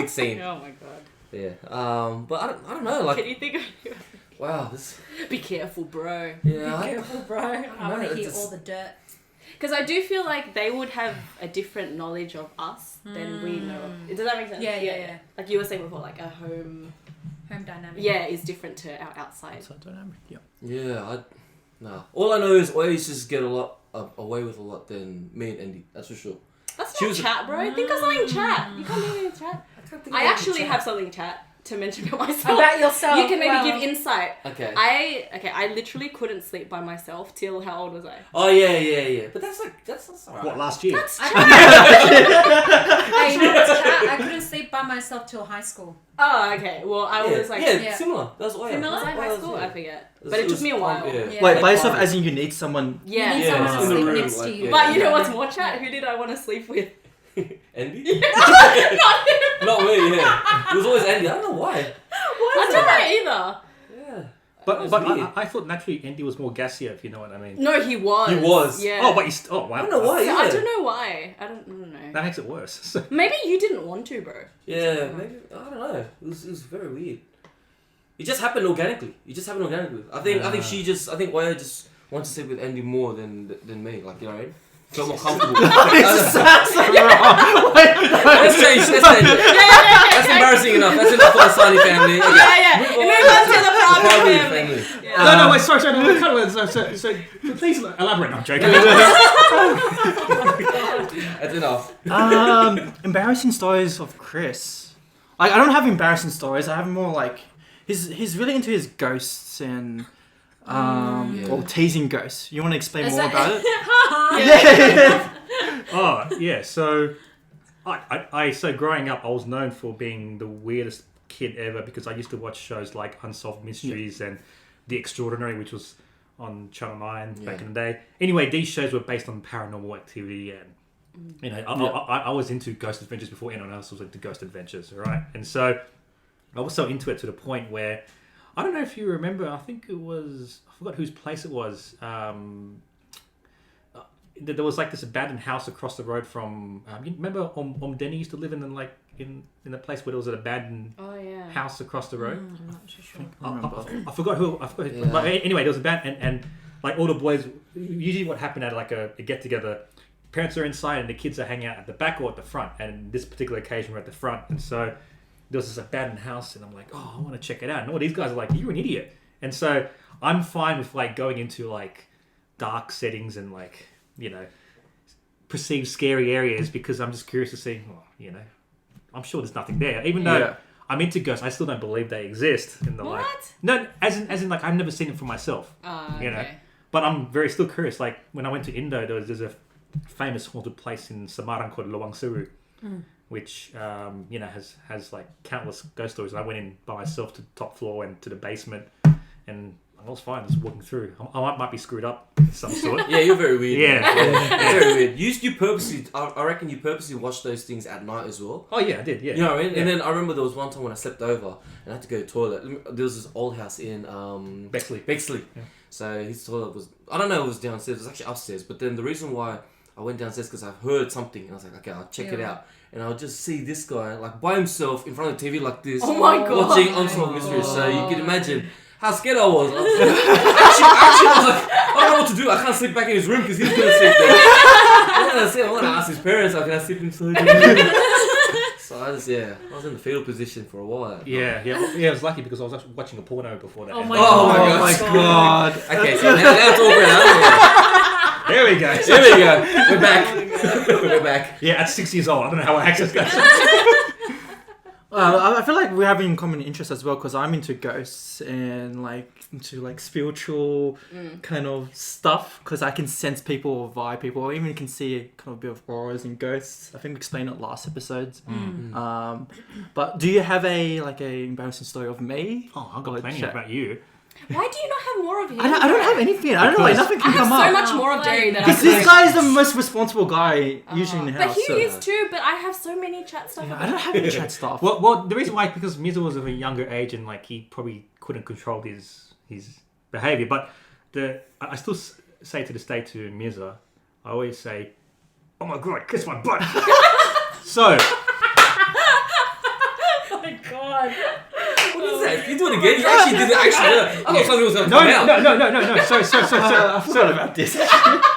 scene. Oh my god. Yeah. But I don't know. Like, Can you think of Wow, this. Be careful, bro. Yeah. Be careful, bro. I want to hear all the dirt. Because I do feel like they would have a different knowledge of us than we know. Does that make sense? Yeah. Like you were saying before, like a home dynamic. Yeah, is different to our outside. Outside dynamic. Yeah. Yeah, nah. All I know is Oya used to just get a lot away with a lot than me and Andy. That's for sure. That's She not was- chat, bro. Think of something chat. You can't think of chat. I actually have something chat to mention about myself. About yourself. You can maybe give insight. Okay. I literally couldn't sleep by myself till how old was I? Oh yeah. But that's alright. What, last year? That's Hey, you know what's chat? I couldn't sleep by myself till high school. Oh, okay. Well, I was like Yeah. similar. That's Oya. similar That's high Oya's, school. yeah. I forget, but it took me a while. Yeah. Yeah. Wait, by yourself as in you need someone. Yeah. You need Yeah, someone to in the sleep room, next to like, you. yeah. But you know what's more chat? Who did I want to sleep with? Andy? Not me, yeah. It was always Andy. I don't know why. I don't know either. Yeah. But weird. I thought naturally Andy was more gassier, if you know what I mean. No, he was. He was. Yeah. Oh, but he's... Oh, wow. I don't know why. Yeah, Yeah. I don't know why. I don't know. That makes it worse. Maybe you didn't want to, bro. Yeah, maybe I don't know. It was very weird. It just happened organically. I think Oya just wants to sleep with Andy more than me. Like, you know what I mean? Feel more comfortable. Let's change. That's embarrassing enough. That's enough for the Sani family. Okay. Yeah. Move on to the Prabu family. Yeah. No, wait, sorry, no, cut it. So, please elaborate. No, I'm joking. That's enough. Embarrassing stories of Chris. I don't have embarrassing stories. I have more like he's really into his ghosts and or teasing ghosts. You want to explain more about it? Oh, yeah. So, so growing up, I was known for being the weirdest kid ever because I used to watch shows like Unsolved Mysteries and The Extraordinary, which was on Channel 9 back in the day. Anyway, these shows were based on paranormal activity and, you know, I was into Ghost Adventures before anyone else was into Ghost Adventures, right? And so I was so into it to the point where, I don't know if you remember, I think it was, I forgot whose place it was. There was like this abandoned house across the road from. You remember Denny used to live in a place where there was an abandoned house across the road. I'm not too sure. I forgot who. Yeah. But anyway, there was a band and like all the boys. Usually, what happened at like a get together, parents are inside and the kids are hanging out at the back or at the front. And this particular occasion, we're at the front, and so there was this abandoned house, and I'm like, oh, I want to check it out. And all these guys are like, you're an idiot. And so I'm fine with like going into like dark settings and like, you know, perceived scary areas because I'm just curious to see, you know, I'm sure there's nothing there. Even though I'm into ghosts, I still don't believe they exist in the What? like. No, as in like I've never seen them for myself. You know, but I'm still curious. Like when I went to Indo, there's a famous haunted place in Semarang called Lawang Suru, which you know has like countless ghost stories. And I went in by myself to the top floor and to the basement, and I was fine just walking through. I might be screwed up of some sort. Yeah, you're very weird. Yeah. Very weird. You purposely, I reckon you purposely watch those things at night as well. Oh yeah, I did. Yeah. You know what I mean? Yeah. And then I remember there was one time when I slept over and I had to go to the toilet. There was this old house in Bexley. Yeah. So his toilet was, I don't know, it was downstairs. It was actually upstairs. But then the reason why I went downstairs because I heard something and I was like, okay, I'll check it out. And I'll just see this guy like by himself in front of the TV like this. Oh my God. Watching Unsolved Mysteries. So you can imagine how scared I was. Actually, I was like, I don't know what to do. I can't sleep back in his room because he's going to sleep there. I'm going to ask his parents, can I sleep inside the room? So I was in the fetal position for a while. Yeah. I was lucky because I was actually watching a porno before that. Oh my Oh god. my God. Okay, so now it's all good. There we go. There we go. We're back. We're back. Yeah, at 6 years old, I don't know how I access that. I feel like we're having common interests as well because I'm into ghosts and like into like spiritual kind of stuff because I can sense people or vibe people or even can see kind of a bit of auras and ghosts. I think we explained it last episodes. But do you have a embarrassing story of me? Oh, I've got plenty about you. Why do you not have more of him? I don't have anything. I don't know. Like, nothing I can have come so up. much more of Derry than I Because this guy is the most responsible guy usually in the house. But he so- is too, but I have so many chat stuff. Yeah, I don't have any chat stuff. Well, the reason why because Mirza was of a younger age and like he probably couldn't control his behavior. But I still say to this day to Mirza, I always say, "Oh my god, kiss my butt." So. Oh my god. What is that? Can you do it again? You actually did it. Actually, I thought something was going to No, come out. no. I forgot about this.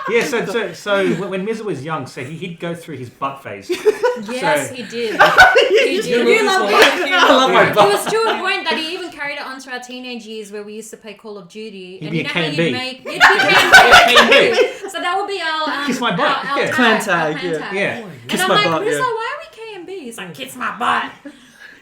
Yeah, so when Mirza was young, so he'd go through his butt phase. Yes, So- he did. He did. You love it. I love my It butt. was to a point that he even carried it on to our teenage years where we used to play Call of Duty. He'd be you a know how K&B. you'd make... You'd be K&B. So that would be our... Kiss my butt. Our Yeah. Clan our tag, clan yeah. tag. Yeah, Kiss And my I'm like, butt, Rizzo, yeah. why are we K&B? He's like, kiss my butt.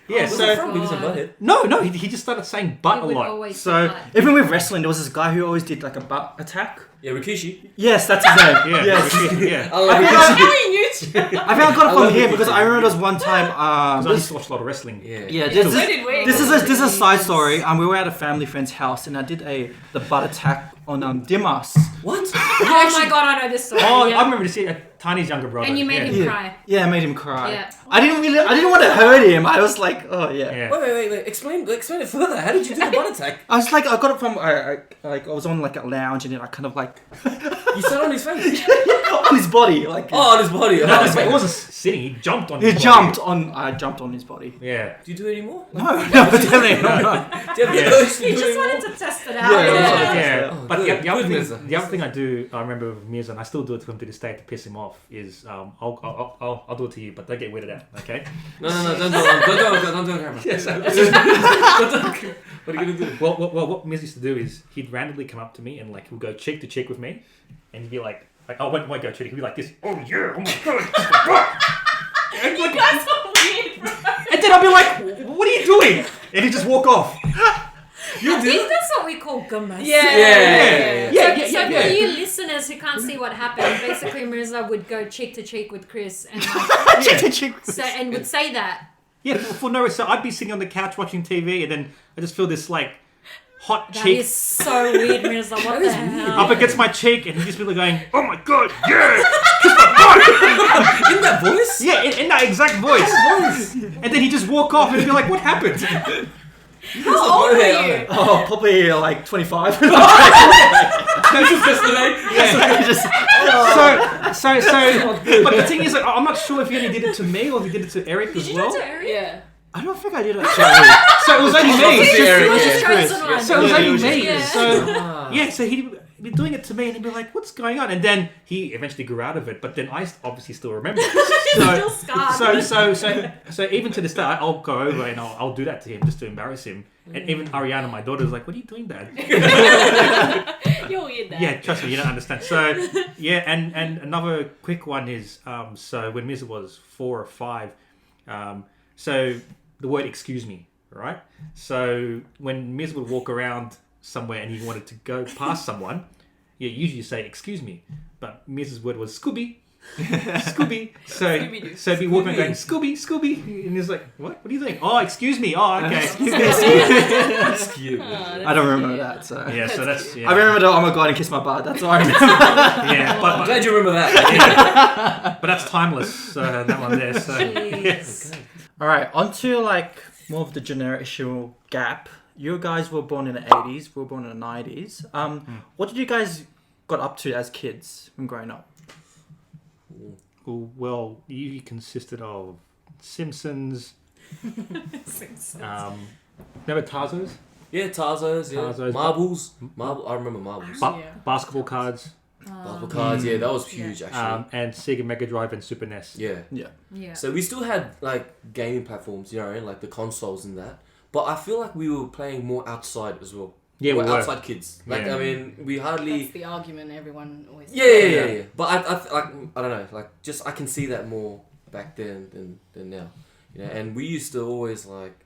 yeah. Was it So from Beavis and Butthead? no, he just started saying butt He a would lot. always So say butt. Even with wrestling, there was this guy who always did like a butt attack. Yeah, Rikishi. Yes, that's his name. yeah, Yes. yeah. I love I Rikishi. think I got it I from love him Rikishi. because I remember there was one time. I used to watch a lot of wrestling. Yeah, So did we. this is a side story. We were at a family friend's house and I did the butt attack on Dimas. What? Oh my god, I know this story. Oh, yeah. I remember to see Tiny's younger brother. And you made him cry. Yeah, I made him cry. Yeah. I didn't want to hurt him. I was like, oh yeah. Yeah. Wait. Explain it further. How did you do the butt attack? I was like, I got it from I was on like a lounge and then I kind of like You sat on his face. on his body like. Oh, on his body. No, it wasn't sitting. He jumped on. He his body. jumped on. I jumped on his body. Yeah. Do you do it anymore? No, definitely not. Do you have Yeah. the urge to He do just it wanted anymore? to test it out. Yeah. Yeah, Oh, but good. the other Good, thing, Mirza. the other thing I do, I remember with Mirza, and I still do it to him to this day to piss him off. Is I'll do it to you, but don't get weirded out, okay? No, don't do it. Don't do it, camera. Yes. What are you gonna do? Well, what Mirza used to do is he'd randomly come up to me and like he'll go cheek to cheek with me, and he'd be like I won't go cheek. He'd be like this. Oh yeah, oh my god. And, like, That's so weird, bro. and then I'll be like, what are you doing? And he'd just walk off. I think that's what we call gummas. Yeah. So for you listeners who can't see what happened, basically Mirza would go cheek to cheek with Chris and like, Cheek to cheek. and would say that. Yeah, for no reason. So I'd be sitting on the couch watching TV, and then I just feel this like hot That cheek is so weird, Mirza. What the hell? up against my cheek, and he'd just be going, "Oh my god, yeah!" In that voice? Yeah, in that exact voice. And then he'd just walk off and be like, "What happened?" How old were you? Oh, probably like 25. This is yesterday. But the thing is, like, I'm not sure if he only did it to me or if he did it to Eric Did as you do well. it to Eric? Yeah. I don't think I did it. So it was only me. It's just It was Yeah. just chosen one. So it was Yeah, only it was me. just- So yeah, so he'd be doing it to me, and he'd be like, "What's going on?" And then he eventually grew out of it, but then I obviously still remember. Still scarred. So even to this day, I'll go over and I'll do that to him just to embarrass him. And even Ariana, my daughter, is like, "What are you doing, Dad?" You're weird, Dad. Yeah, trust me, you don't understand. So yeah, and another quick one is so when Mirza was 4 or 5, so the word "excuse me," right? So when Mirza would walk around somewhere and he wanted to go past someone, yeah, usually you say "excuse me," but Mirza's word was "Scooby." Scooby. Scooby-Doo. So he'd be walking around going Scooby, Scooby, and he's like, "What? What are you doing?" "Oh, excuse me." "Oh, okay." Excuse me. I don't remember that. So Yeah, so that's yeah. I remember the oh my god and kiss my butt. That's all I remember. Yeah, I'm but glad you remember that. but that's timeless. That one there. So yes. All right, on to like more of the generational gap. You guys were born in the 80s. We were born in the 90s. What did you guys got up to as kids when growing up? Well, you consisted of Simpsons. Remember Tazos? Yeah, Tarzos, yeah. Tarzos. Marbles. I remember marbles. Yeah. Basketball cards. Basketball cards, yeah, that was huge actually. And Sega Mega Drive and Super NES. Yeah. Yeah. Yeah. So we still had like gaming platforms, you know, like the consoles and that. But I feel like we were playing more outside as well. Yeah, we We're were. outside kids. Like Yeah. I mean, we hardly. That's the argument everyone always Yeah. But I don't know. Like just I can see that more back then than now. You know, and we used to always like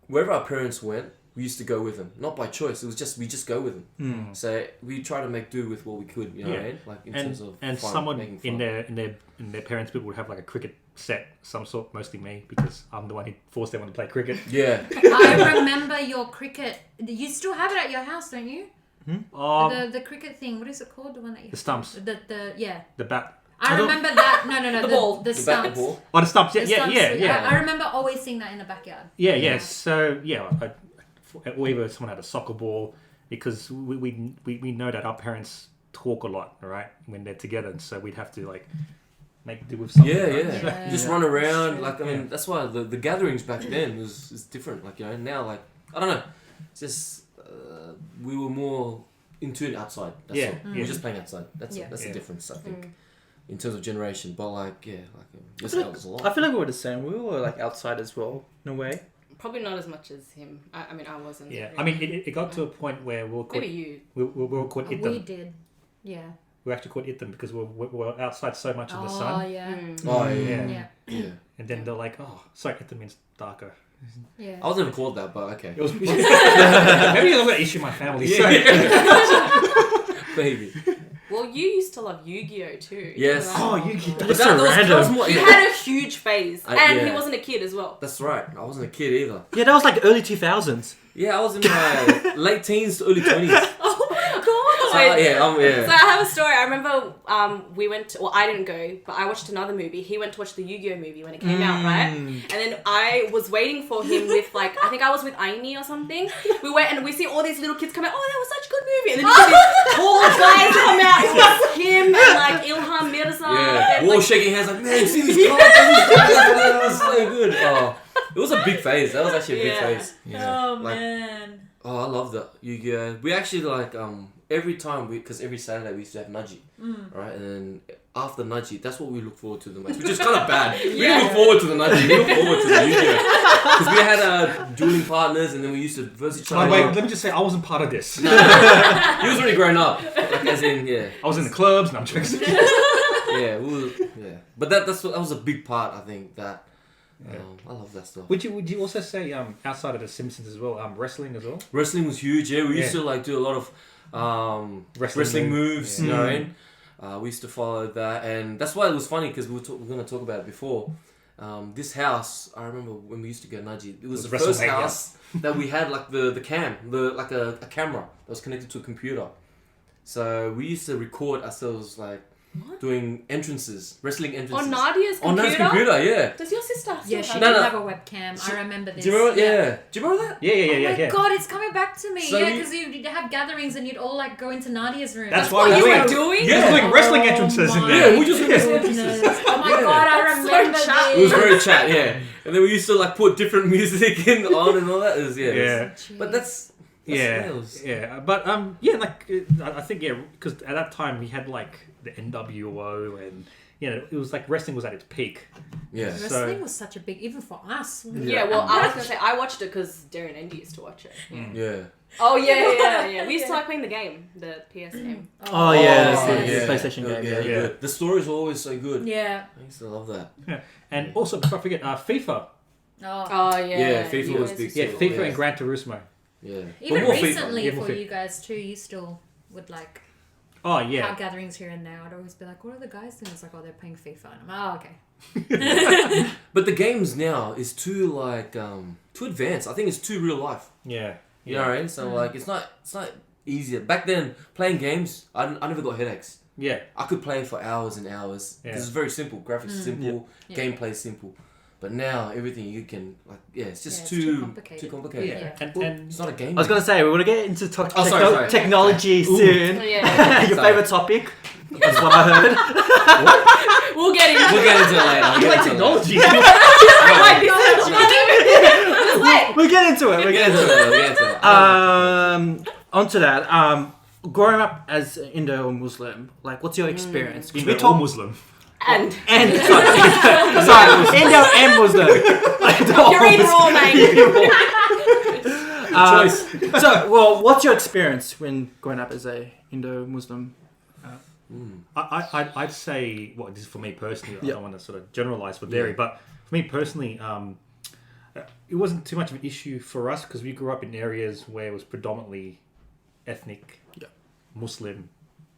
wherever our parents went, we used to go with them. Not by choice. It was just we just go with them. So we try to make do with what we could. You know what I mean? Like in terms of And fun, someone making in fun. their parents' people would have like a cricket set, some sort, mostly me, because I'm the one who forced them to play cricket. Yeah. I remember your cricket. You still have it at your house, don't you? The cricket thing. What is it called? The one that you The stumps. Yeah. The bat. I remember that. No. The ball. The The bat, the stumps. ball. Oh, the stumps. The Yeah, stumps. yeah. I remember always seeing that in the backyard. Yeah. So yeah, or either someone had a soccer ball, because we know that our parents talk a lot, right, when they're together, and so we'd have to like make do with something. Yeah, right? yeah. Yeah. Just run around. True. Like I mean, that's why the gatherings back then is different. Like you know now, like I don't know. It's just we were more in tune outside. That's all. We were just playing outside. That's the difference, I think, in terms of generation. But like this helps a lot. I feel like we were the same. We were like outside as well, in a way. Probably not as much as him. I mean, I wasn't. Yeah, really. I mean, it got to a point where we were caught. Maybe you. We were caught it them. We did. Yeah. We actually caught it them because we were outside so much in the sun. Oh yeah. Oh yeah. Yeah. And then they're like, oh, sorry, it means darker. Yeah. I was never called that, but okay. It was maybe it was an issue in my family. Maybe. Well, you used to love Yu-Gi-Oh too. Yes. Oh, you But that's that so was random. more, He had a huge phase, and he yeah. wasn't a kid as well. That's right. I wasn't a kid either. Yeah, that was like early 2000s. Yeah, I was in my late teens to early 20s. Oh my god! So, yeah. So I have a story. I remember we went to, well, I didn't go, but I watched another movie. He went to watch the Yu-Gi-Oh movie when it came out, right? And then I was waiting for him with like, I think I was with Aini or something. We went and we see all these little kids come out. Oh, that was such a good movie. And then you see these tall guys come out. It was him and like Ilham Mirza. Yeah, And, we're all like, shaking hands like, man, see these cards? That was so good. Oh, it was a big phase. That was actually a big phase. Oh Like, man. oh, I love that Yu-Gi-Oh. We actually like every time because every Saturday we used to have Naji, right? And then after Naji, that's what we look forward to the most, which is kind of bad. We didn't look forward to the Naji. We look forward to the Yu-Gi-Oh because we had dueling partners, and then we used to verse each other. Wait, let me just say, I wasn't part of this. He was already grown up, like, as in I was in the clubs, and I'm just yeah. But that was a big part, I think. That I love that stuff. Would you also say outside of the Simpsons as well, wrestling as well? Wrestling was huge. Yeah, we used to like do a lot of wrestling moves. You know what I mean? We used to follow that, and that's why it was funny because we're going to talk about it before. This house, I remember when we used to go Naji. It was the first house that we had like the cam, like a camera that was connected to a computer. So we used to record ourselves like doing wrestling entrances. on Nadia's computer? On Nadia's computer, yeah. Does your sister still Yeah, she have did No. have a webcam. I remember this. Do you remember? Yeah. Do you remember that? Oh my god, it's coming back to me. So Yeah, because you'd have gatherings and you'd all like go into Nadia's room. That's what why you we were went. doing? Yeah, doing wrestling entrances in there. Yeah, we just Goodness. Oh my god, I So remember chat. It was this. very chat, yeah. And then we used to like put different music on and all that. It was, Yeah. But that's Wales. But I think because at that time we had like the NWO and it was like wrestling was at its peak. Yeah. Wrestling was such a big, even for us. Yeah, well, I was going to say, I watched it because Darren and Andy used to watch it. Yeah. Oh, yeah. We used to like playing the game, the PS game. Oh, yeah, that's yeah. the PlayStation game. Yeah. Yeah. The stories were always so good. Yeah. I used to love that. Yeah. And also, before I forget, FIFA. Oh. Oh, yeah. Yeah, FIFA was big. Yeah, too. FIFA Yeah. and Gran Turismo. Yeah. Even But more recently FIFA. Yeah, more for FIFA. you guys too, you still would like Oh yeah. have gatherings here and there. I'd always be like, what are the guys doing? It's like, oh, they're playing FIFA. And I'm like, oh, okay. But the games now is too like too advanced. I think it's too real life. Yeah. You know what I mean? So like it's not easier. Back then playing games, I never got headaches. Yeah. I could play for hours and hours. Yeah. This is very simple. Graphics simple, Yeah. gameplay simple. But now everything you can it's just it's too complicated. complicated. Yeah. And, Well, and it's not a game. I was going to say, we're going to get into sorry. technology soon. Yeah. Your Sorry. favourite topic? That's what I heard. We'll get into We'll get into it later. You like technology? We'll get into it. We'll get into it. Onto that. Growing up as Indo Muslim, like, what's your experience? 'Cause Indo we talk Muslim. And and sorry, Indo and Muslim. you're either or, mate. Choice. So, well, what's your experience when growing up as a Indo Muslim? I'd say, well, this is for me personally. I Yeah. don't want to sort of generalize for dairy, but for me personally, it wasn't too much of an issue for us because we grew up in areas where it was predominantly ethnic, Muslim,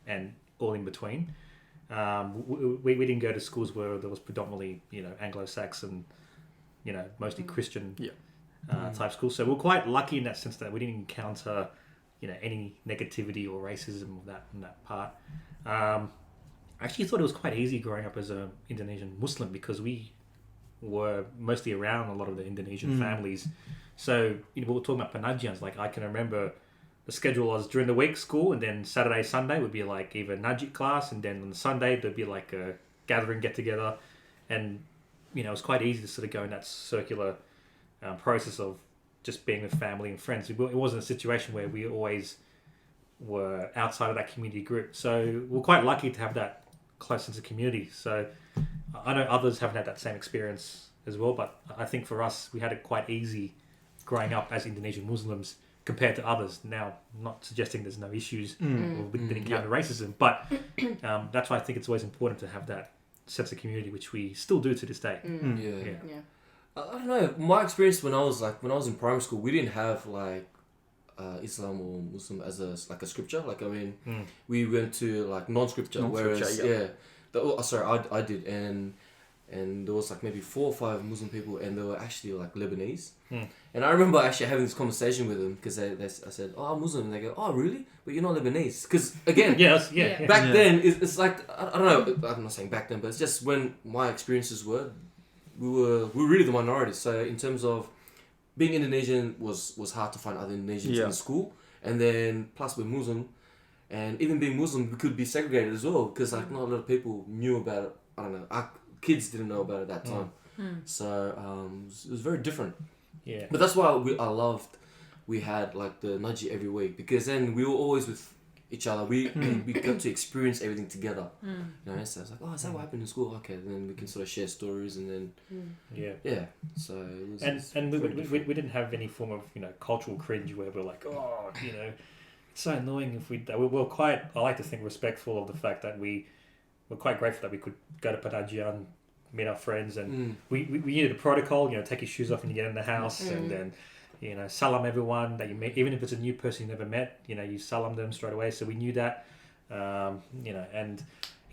and all in between. We didn't go to schools where there was predominantly, Anglo-Saxon, mostly Christian type schools. So we're quite lucky in that sense that we didn't encounter, any negativity or racism of that in that part. I actually thought it was quite easy growing up as an Indonesian Muslim because we were mostly around a lot of the Indonesian families. So we were talking about pengajians. Like I can remember the schedule was during the week school, and then Saturday, Sunday would be like either Najib class, and then on Sunday there'd be like a gathering, get together, and it was quite easy to sort of go in that circular process of just being with family and friends. It wasn't a situation where we always were outside of that community group. So we're quite lucky to have that close sense of community. So I know others haven't had that same experience as well, but I think for us, we had it quite easy growing up as Indonesian Muslims compared to others. Now, not suggesting there's no issues or we didn't encounter racism, but that's why I think it's always important to have that sense of community, which we still do to this day. Yeah. I don't know. My experience when I was in primary school, we didn't have like Islam or Muslim as a scripture. Like I mean, we went to like non-scripture. Whereas I did, and there was like maybe 4 or 5 Muslim people, and they were actually like Lebanese. And I remember actually having this conversation with them because I said, "Oh, I'm Muslim," and they go, "Oh, really? But you're not Lebanese?" Because again, back then it's like I don't know. I'm not saying back then, but it's just when my experiences were, we were really the minority. So in terms of being Indonesian was hard to find other Indonesians in school, and then plus we're Muslim, and even being Muslim, we could be segregated as well because like not a lot of people knew about it. I don't know. Our kids didn't know about it at that time, so it was very different. Yeah, but that's why I loved we had like the Naji every week because then we were always with each other. We got to experience everything together. You know, so I was like, oh, is that what happened in school? Okay, then we can sort of share stories and then So it was, we didn't have any form of cultural cringe where we're like, oh, it's so annoying if we're quite. I like to think respectful of the fact that we're quite grateful that we could go to Padajian, meet our friends, and we needed a protocol. Take your shoes off when you get in the house, and then salam everyone that you meet, even if it's a new person you never met. You salam them straight away. So we knew that, and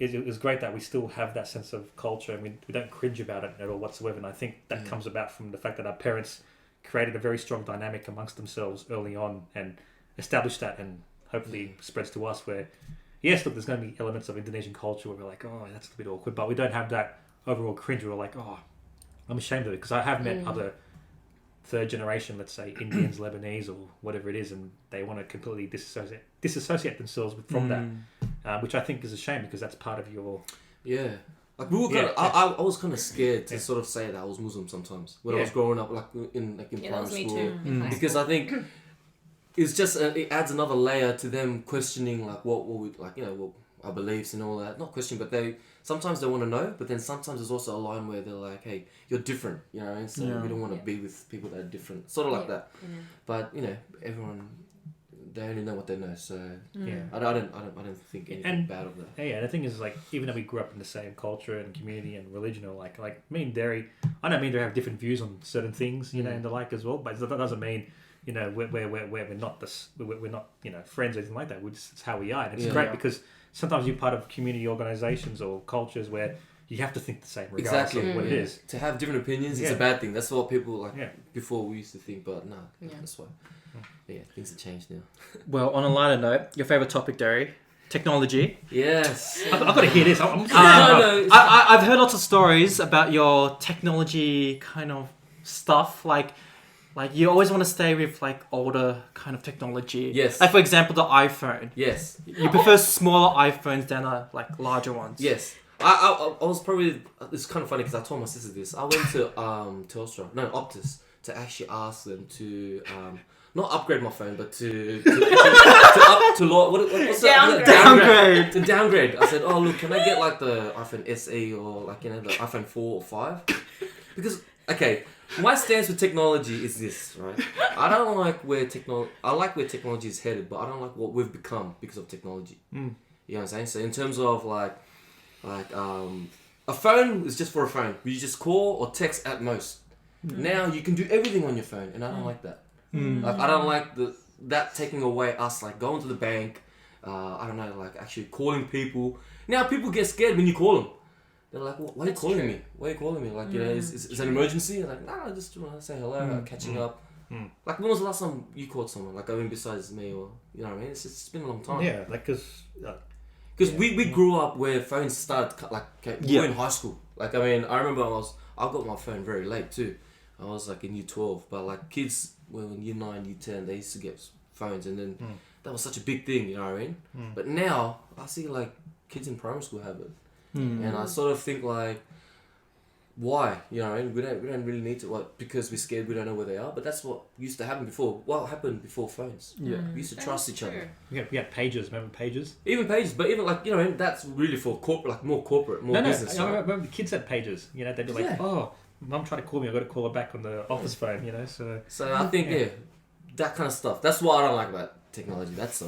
it was great that we still have that sense of culture, and we don't cringe about it at all whatsoever. And I think that comes about from the fact that our parents created a very strong dynamic amongst themselves early on and established that, and hopefully spreads to us where. Yes, look, there's going to be elements of Indonesian culture where we're like, oh, that's a bit awkward, but we don't have that overall cringe where we're like, oh, I'm ashamed of it. Because I have met other third generation, let's say, Indians, Lebanese, or whatever it is, and they want to completely disassociate themselves from that, which I think is a shame because that's part of your... Yeah. Like we were kind of, I was kind of scared to sort of say that I was Muslim sometimes when I was growing up, like in primary school. Because I think... It's just it adds another layer to them questioning like what we like what our beliefs and all that. Not question, but sometimes they want to know. But then sometimes there's also a line where they're like, "Hey, you're different," and so we don't want to be with people that are different, sort of like that. But everyone they only know what they know. So I don't think anything bad of that. Yeah, the thing is like even though we grew up in the same culture and community and religion, or like me and Derry, I don't mean to have different views on certain things, and the like as well. But that doesn't mean. We're not this. We're not friends or anything like that. It's how we are. And it's great because sometimes you're part of community organisations or cultures where you have to think the same regardless of what it is. To have different opinions is a bad thing. That's what people before we used to think, but no, that's why. Yeah, things have changed now. Well, on a lighter note, your favourite topic, Derry? Technology. Yes. I've got to hear this. I've heard lots of stories about your technology kind of stuff, like you always want to stay with like older kind of technology. Yes. Like for example, the iPhone. Yes. You prefer smaller iPhones than like larger ones. Yes. I was probably. It's kind of funny because I told my sister this. I went to Optus to actually ask them to not upgrade my phone, but to downgrade. To downgrade. I said, oh look, can I get like the iPhone SE or like the iPhone 4 or 5? Because my stance with technology is this, right? I don't like I like where technology is headed, but I don't like what we've become because of technology. You know what I'm saying? So in terms of like a phone is just for a phone. You just call or text at most. Now you can do everything on your phone, and I don't like that. Like I don't like that taking away us like going to the bank. I don't know, like actually calling people. Now people get scared when you call them. They're like, why are you calling me? Why are you calling me? Like, is it an emergency? I'm like, nah, I just want to say hello, catching up. Like, when was the last time you called someone? Like, I mean, besides me, or, you know what I mean? It's been a long time. Yeah, like, because we grew up where phones started, we were in high school. Like, I mean, I remember I got my phone very late, too. I was, like, in year 12. But, like, kids, in year 9, year 10, they used to get phones. And then that was such a big thing, you know what I mean? But now, I see, like, kids in primary school have it. And I sort of think like why? You know, we don't really need to. What? Because we're scared. We don't know where they are. But that's what used to happen before. What happened before phones? Yeah. We used to trust each other. We had pages. Remember pages? Even pages, but even like, you know, that's really for corporate, like more corporate, more business. I Right? remember the kids had pages. You know, they'd be like, Yeah. "Oh, Mum tried to call me. I got to call her back on the office phone." You know, so I think that kind of stuff. That's what I don't like about technology. That's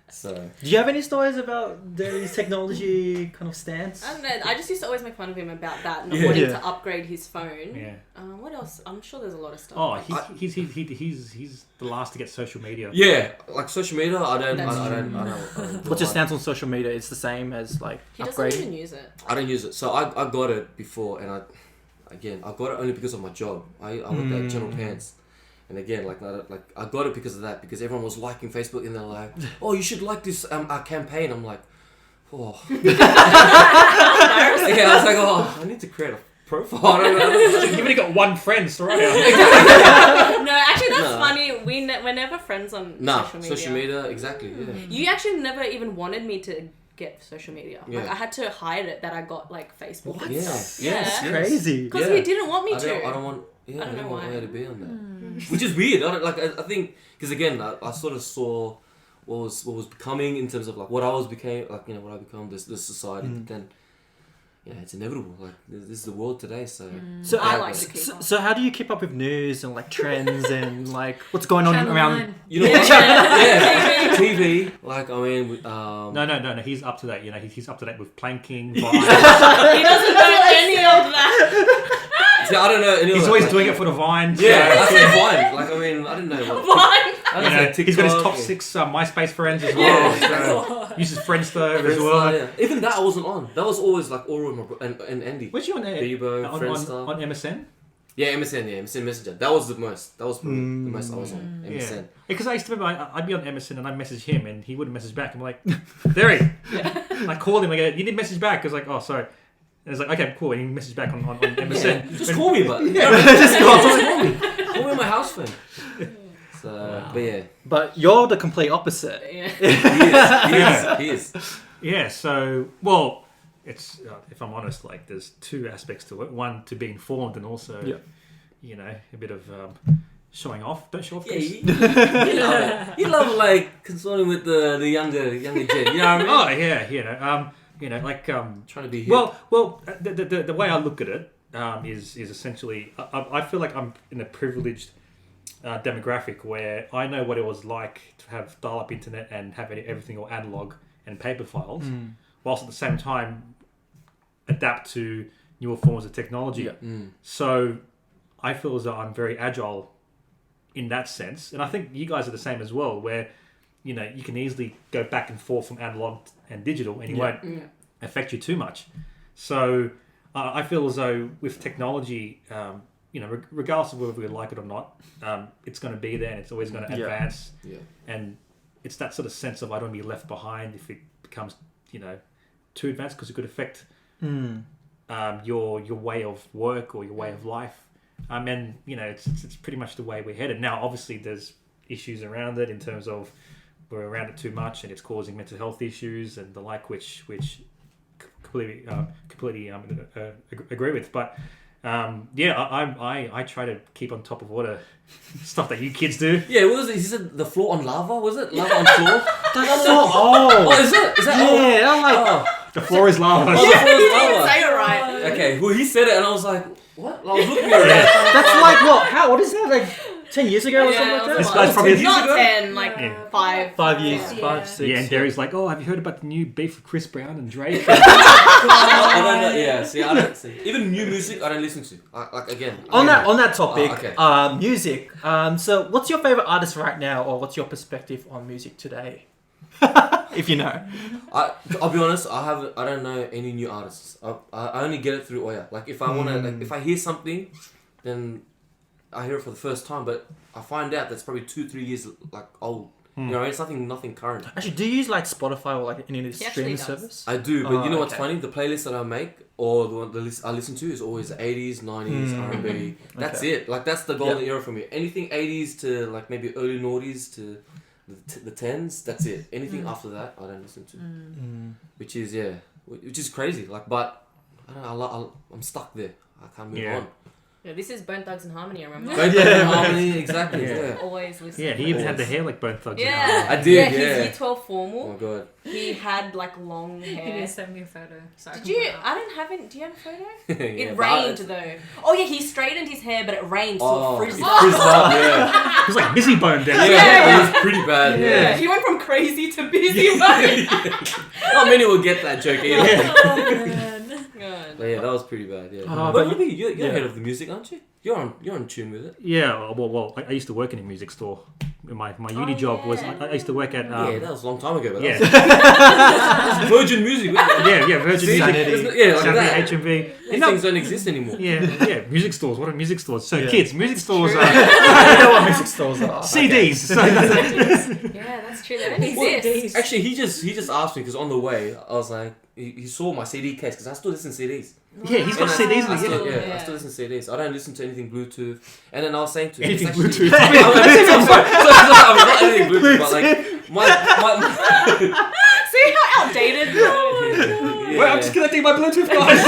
so. Do you have any stories about Derry's technology kind of stance? I don't know. I just used to always make fun of him about that, not Yeah. wanting Yeah. to upgrade his phone. yeah. What else? I'm sure there's a lot of stuff. Oh, he's the last to get social media. Yeah, like social media, I don't. What's your stance on social media? It's the same as like He doesn't upgrading. even use it. I don't use it. So I got it before, and I got it only because of my job. I worked at General Pants. And again, like I got it because of that, because everyone was liking Facebook and they're like, "Oh, you should like this our campaign." I'm like, "Oh." Yeah, I was like, "Oh, I need to create a profile." I don't know. You've only got one friend, Soraya. No, actually, that's funny. We're never friends on social media. Social media, exactly. Yeah. You actually never even wanted me to get social media. Yeah. Like I had to hide it that I got like Facebook. What? And Yeah. stuff. Yes. Crazy. Because Yeah. he didn't want me to. I don't want. Yeah, I don't know want why. Oya to be on that, which is weird. I think because again, I sort of saw what was becoming in terms of like what I became, this society. But then, it's inevitable. Like this is the world today. So So I like to keep up. So how do you keep up with news and like trends and like what's going on Channel around? 9. you know what? Yeah, TV. Like I mean, No. He's up to date. You know, he's up to date with planking. He doesn't know any of that. See, I don't know. Any of He's that, always like, doing it for the Vine. Yeah, I So, say Vine. Like I mean, I don't know. Fine. I you don't know, know, he's got his TikTok, top yeah. 6 MySpace friends as well. So uses Friendster as well. Yeah. Even that I wasn't on. That was always like Oral and Andy. Where's you on there? Bebo, on Friendster. MSN? Yeah, MSN Messenger. That was the most. That was probably the most I was on MSN. Yeah. Because I used to remember I'd be on MSN and I'd message him and he wouldn't message back. I'm like, Derry. I called him. I go, you didn't message back. I was like, oh, sorry. And it's like, okay, cool. And he messaged back on MSN. Just call me, but Just go. call me. Call me on my house phone. So, but yeah, But you're the complete opposite. Yeah. he is. Yeah, so, well, it's, if I'm honest, like, there's 2 aspects to it. One, to be informed, and also, you know, a bit of showing off. Don't show off, Yeah, Chris. you love like consorting with the younger gen. You know what I mean? Oh, yeah, like, Trying to be hip. well, the way I look at it is essentially, I feel like I'm in a privileged demographic where I know what it was like to have dial-up internet and have everything all analog and paper files, whilst at the same time adapt to newer forms of technology. So I feel as though I'm very agile in that sense, and I think you guys are the same as well, where you know you can easily go back and forth from analog and digital, and it won't affect you too much. So I feel as though with technology, you know, regardless of whether we like it or not, it's going to be there and it's always going to advance. Yeah. And it's that sort of sense of I don't want to be left behind if it becomes, you know, too advanced, because it could affect your way of work or your way of life. And you know, it's pretty much the way we're headed now. Obviously, there's issues around it in terms of we're around it too much and it's causing mental health issues and the like, which completely agree with. But I try to keep on top of all the stuff that you kids do. Yeah, what was it? He said the floor on lava. Was it lava on floor? That's so old. Oh, is it? Is that? Yeah, I'm like, Oh, The floor is lava. oh, the floor is You lava. didn't say it right. Okay, well he said it and I was like, what? I was looking at it. that's like what? How? What is that? Like 10 years ago or Yeah, something it like was that? This guy's probably Not ago? 10, like Yeah. 5. 5 years, Yeah. 5, 6. Yeah, and Derry's like, oh, have you heard about the new beef with Chris Brown and Drake? I don't know. Yeah, see, I don't see. Even new music, I don't listen to. Like again. On that topic, Oh, okay. music. So, what's your favorite artist right now, or what's your perspective on music today? If you know. I'll be honest. I don't know any new artists. I only get it through Oya. Like if I wanna, like if I hear something, then I hear it for the first time. But I find out that's probably 2-3 years like old. You know, it's nothing current. Actually, do you use like Spotify or like any of the He actually streaming does. service? I do, but you know what's okay. funny? The playlist that I make or the one I listen to is always 80s, 90s, R&B. That's Okay. it. Like that's the golden era for me. Anything 80s to like maybe early noughties to the 10s. That's it. Anything after that, I don't listen to. Which is crazy. Like, but I don't know. I'm stuck there. I can't move Yeah. on. Yeah, this is Bone Thugs and Harmony, I remember. Both yeah. Harmony, exactly. Yeah. Yeah. Always listen. Yeah, he even had the hair like Bone Thugs. Yeah. I did, Yeah, yeah. his year 12 Oh formal, my god. he had like long He hair. did send me a photo. So I Did can you? put it up. I don't have it. Do you have a photo? Yeah, It but rained though. Oh yeah, he straightened his hair, but it rained, so Oh, it frizzed it up. frizzed up, yeah. He was like busy bone down. Yeah, it was pretty bad, Yeah, yeah. he went from crazy to busy. Bone. Not many will get that joke either. Oh, man. God. But yeah, that was pretty bad, yeah. Oh, but but you're yeah. ahead of the music, aren't you? You're on tune with it. Yeah, well, I used to work in a music store. My uni job was I used to work at Yeah, that was a long time ago. But yeah, that was Virgin Music. Virgin See? Music, Sanity. Yeah, like Sanity, that. HMV. These things don't exist anymore. Yeah, music stores. What are music stores? So Yeah. kids, music stores are I know what music stores are. CDs. So Yeah, that's true. They don't Well, exist. Actually, he just asked me because on the way I was like, he saw my CD case because I still listen to CDs. yeah, he's got CDs. I In still, it, yeah, Yeah. I still listen to CDs. I don't listen to anything Bluetooth. And then I was saying to him, Anything it's actually- Bluetooth. I'm sorry, not anything Bluetooth, but like my See how outdated? yeah. Wait, I'm just connecting my Bluetooth, guys.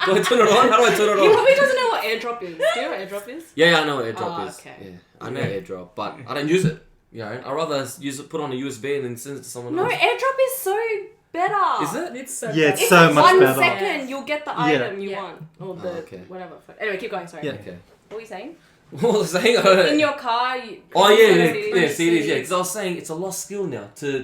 Do I turn it on? How do I turn it He on? probably doesn't know what AirDrop is. Do you know what AirDrop is? Yeah, I know what AirDrop Oh, is. okay. Yeah, I know AirDrop, but I don't use it. You know, I rather use it, put on a USB and then send it to someone No, else. AirDrop is so better. Is it? It's so Yeah, bad. it's It's so like much 1 better. second, you'll get the item you Yeah. want. Or the okay. whatever. Anyway, keep going, sorry. Yeah. Okay. What were you saying? What was I saying? I don't know. In your car, you... Oh yeah, CDs. yeah, CDs, yeah. Because I was saying it's a lost skill now to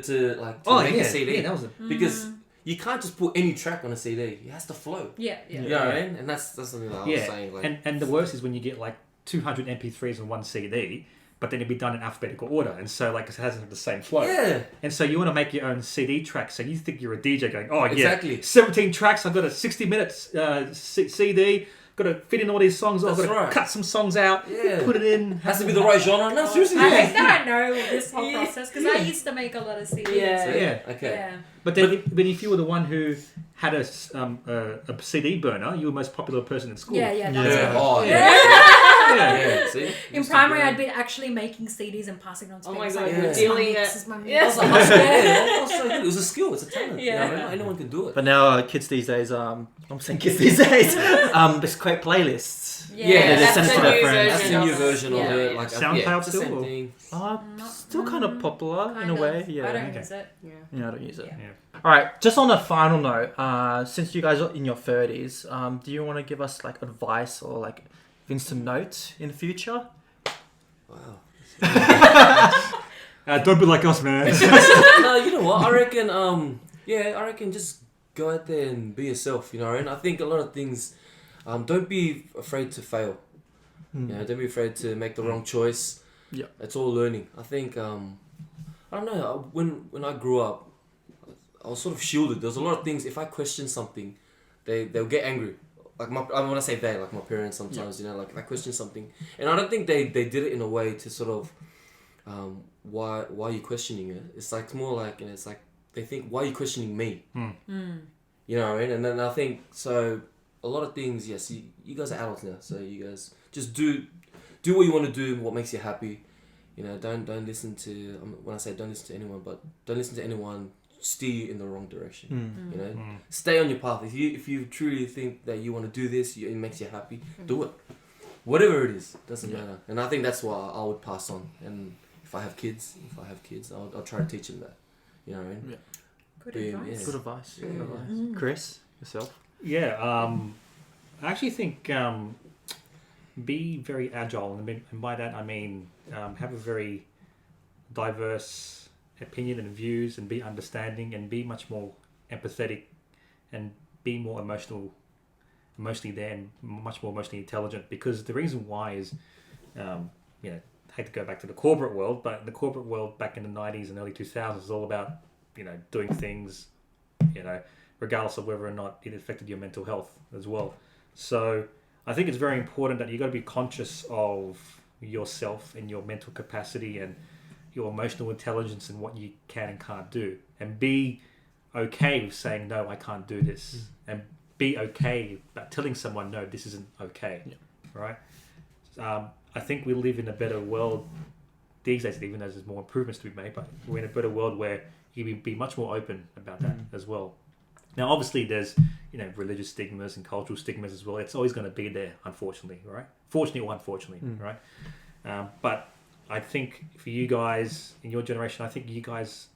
make a CD. Yeah, that was it. Because you can't just put any track on a CD. It has to flow. Yeah. You know what I mean? And that's something that I was saying. Like, and the worst is when you get like 200 MP3s on one CD, but then it'd be done in alphabetical order, and so like it hasn't the same flow. yeah, And so you want to make your own CD track, so you think you're a DJ going, oh yeah, Exactly. 17 tracks, I've got a 60 minutes CD, got to fit in all these songs, I've got That's to right. cut some songs out, Yeah. put it in. has to be the right genre. No, seriously. I Yeah. think that I know this whole Yeah. process because I used to make a lot of CDs. Yeah. So, Yeah. Okay. Yeah. But then, but if you were the one who had a CD burner, you were the most popular person in school. Yeah, yeah, that's Yeah. it. Oh yeah. Yeah. Yeah. See. In primary, I'd be actually making CDs and passing on to Oh people. my It's God, like, you're "This is my dealing mix, it." this is my mix." Yeah. That was a hustle. Yeah, that was so good. It was a skill. It's a talent. Yeah. You know, not anyone can do it. But now kids these days, I'm saying kids these days, just create playlists. Yeah, they send it to their new friends. That's the version new of- version of yeah. it. Like SoundCloud it's the same still? thing. Still kind of popular in Kind a of. way. Yeah. I don't Okay. use it. Yeah. Yeah, I don't use it. Yeah. All right. Just on a final note, since you guys are in your 30s, do you want to give us like advice or like things to note in the future? Wow. Don't be like us, man. No, you know what? I reckon. I reckon just go out there and be yourself. You know, and I think a lot of things. Don't be afraid to fail. You know, don't be afraid to make the wrong choice. Yeah. It's all learning. I think. I don't know. When I grew up, I was sort of shielded. There's a lot of things. If I question something, they'll get angry. Like when I say they, like my parents sometimes, you know, like if I question something, and I don't think they did it in a way to sort of, why are you questioning it? It's like more like, it's like they think, why are you questioning me? You know what I mean? And then I think so. A lot of things, yes. You guys are adults now, so you guys just do what you want to do, what makes you happy. You know, don't listen to. When I say don't listen to anyone, but don't listen to anyone steer you in the wrong direction. You know, stay on your path. If you truly think that you want to do this, it makes you happy, do it. Whatever it is, doesn't matter. And I think that's what I would pass on. And if I have kids, I'll try to teach them that. You know what I mean? Yeah. Good Being- advice. yeah. Good advice. Yeah. Good advice. Chris, yourself. Yeah, I actually think be very agile, and by that I mean have a very diverse opinion and views, and be understanding, and be much more empathetic, and be more emotionally there, and much more emotionally intelligent. Because the reason why is, I hate to go back to the corporate world, but the corporate world back in the 90s and early 2000s was all about, doing things, regardless of whether or not it affected your mental health as well. So I think it's very important that you got to be conscious of yourself and your mental capacity and your emotional intelligence and what you can and can't do, and be okay with saying, no, I can't do this, and be okay about telling someone, no, this isn't okay. Right? I think we live in a better world these days, even though there's more improvements to be made, but we're in a better world where you be much more open about that as well. Now, obviously, there's religious stigmas and cultural stigmas as well. It's always going to be there, unfortunately, right? Fortunately or unfortunately, right? But I think for you guys in your generation, I think you guys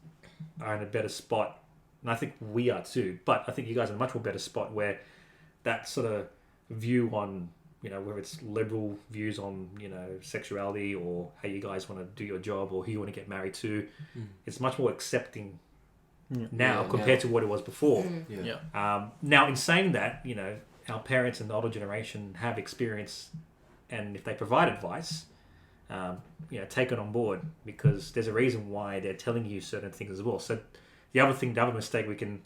are in a better spot, and I think we are too. But I think you guys are in a much more better spot where that sort of view on, whether it's liberal views on, sexuality or how you guys want to do your job or who you want to get married to, it's much more accepting now compared to what it was before. Now, in saying that, our parents and the older generation have experience, and if they provide advice, take it on board, because there's a reason why they're telling you certain things as well. So the other mistake we can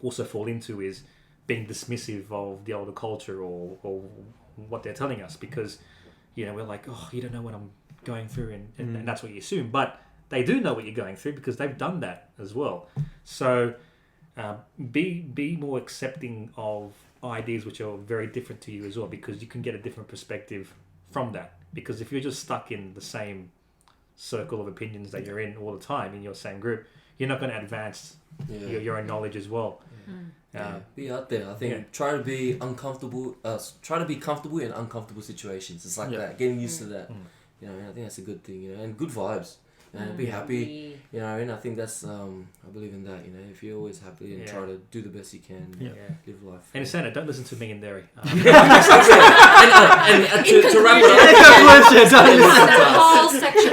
also fall into is being dismissive of the older culture or what they're telling us, because we're like, oh, you don't know what I'm going through, and that's what you assume. But they do know what you're going through because they've done that as well. So be more accepting of ideas which are very different to you as well, because you can get a different perspective from that. Because if you're just stuck in the same circle of opinions that you're in all the time in your same group, you're not going to advance your own knowledge as well. Be out there. I think try to be uncomfortable. Try to be comfortable in uncomfortable situations. It's like that. Getting used to that. I think that's a good thing. And good vibes. Be happy. And I think that's I believe in that. If you're always happy and try to do the best you can, live life. And Sani, don't listen to me and Derry. And to wrap it up, that whole section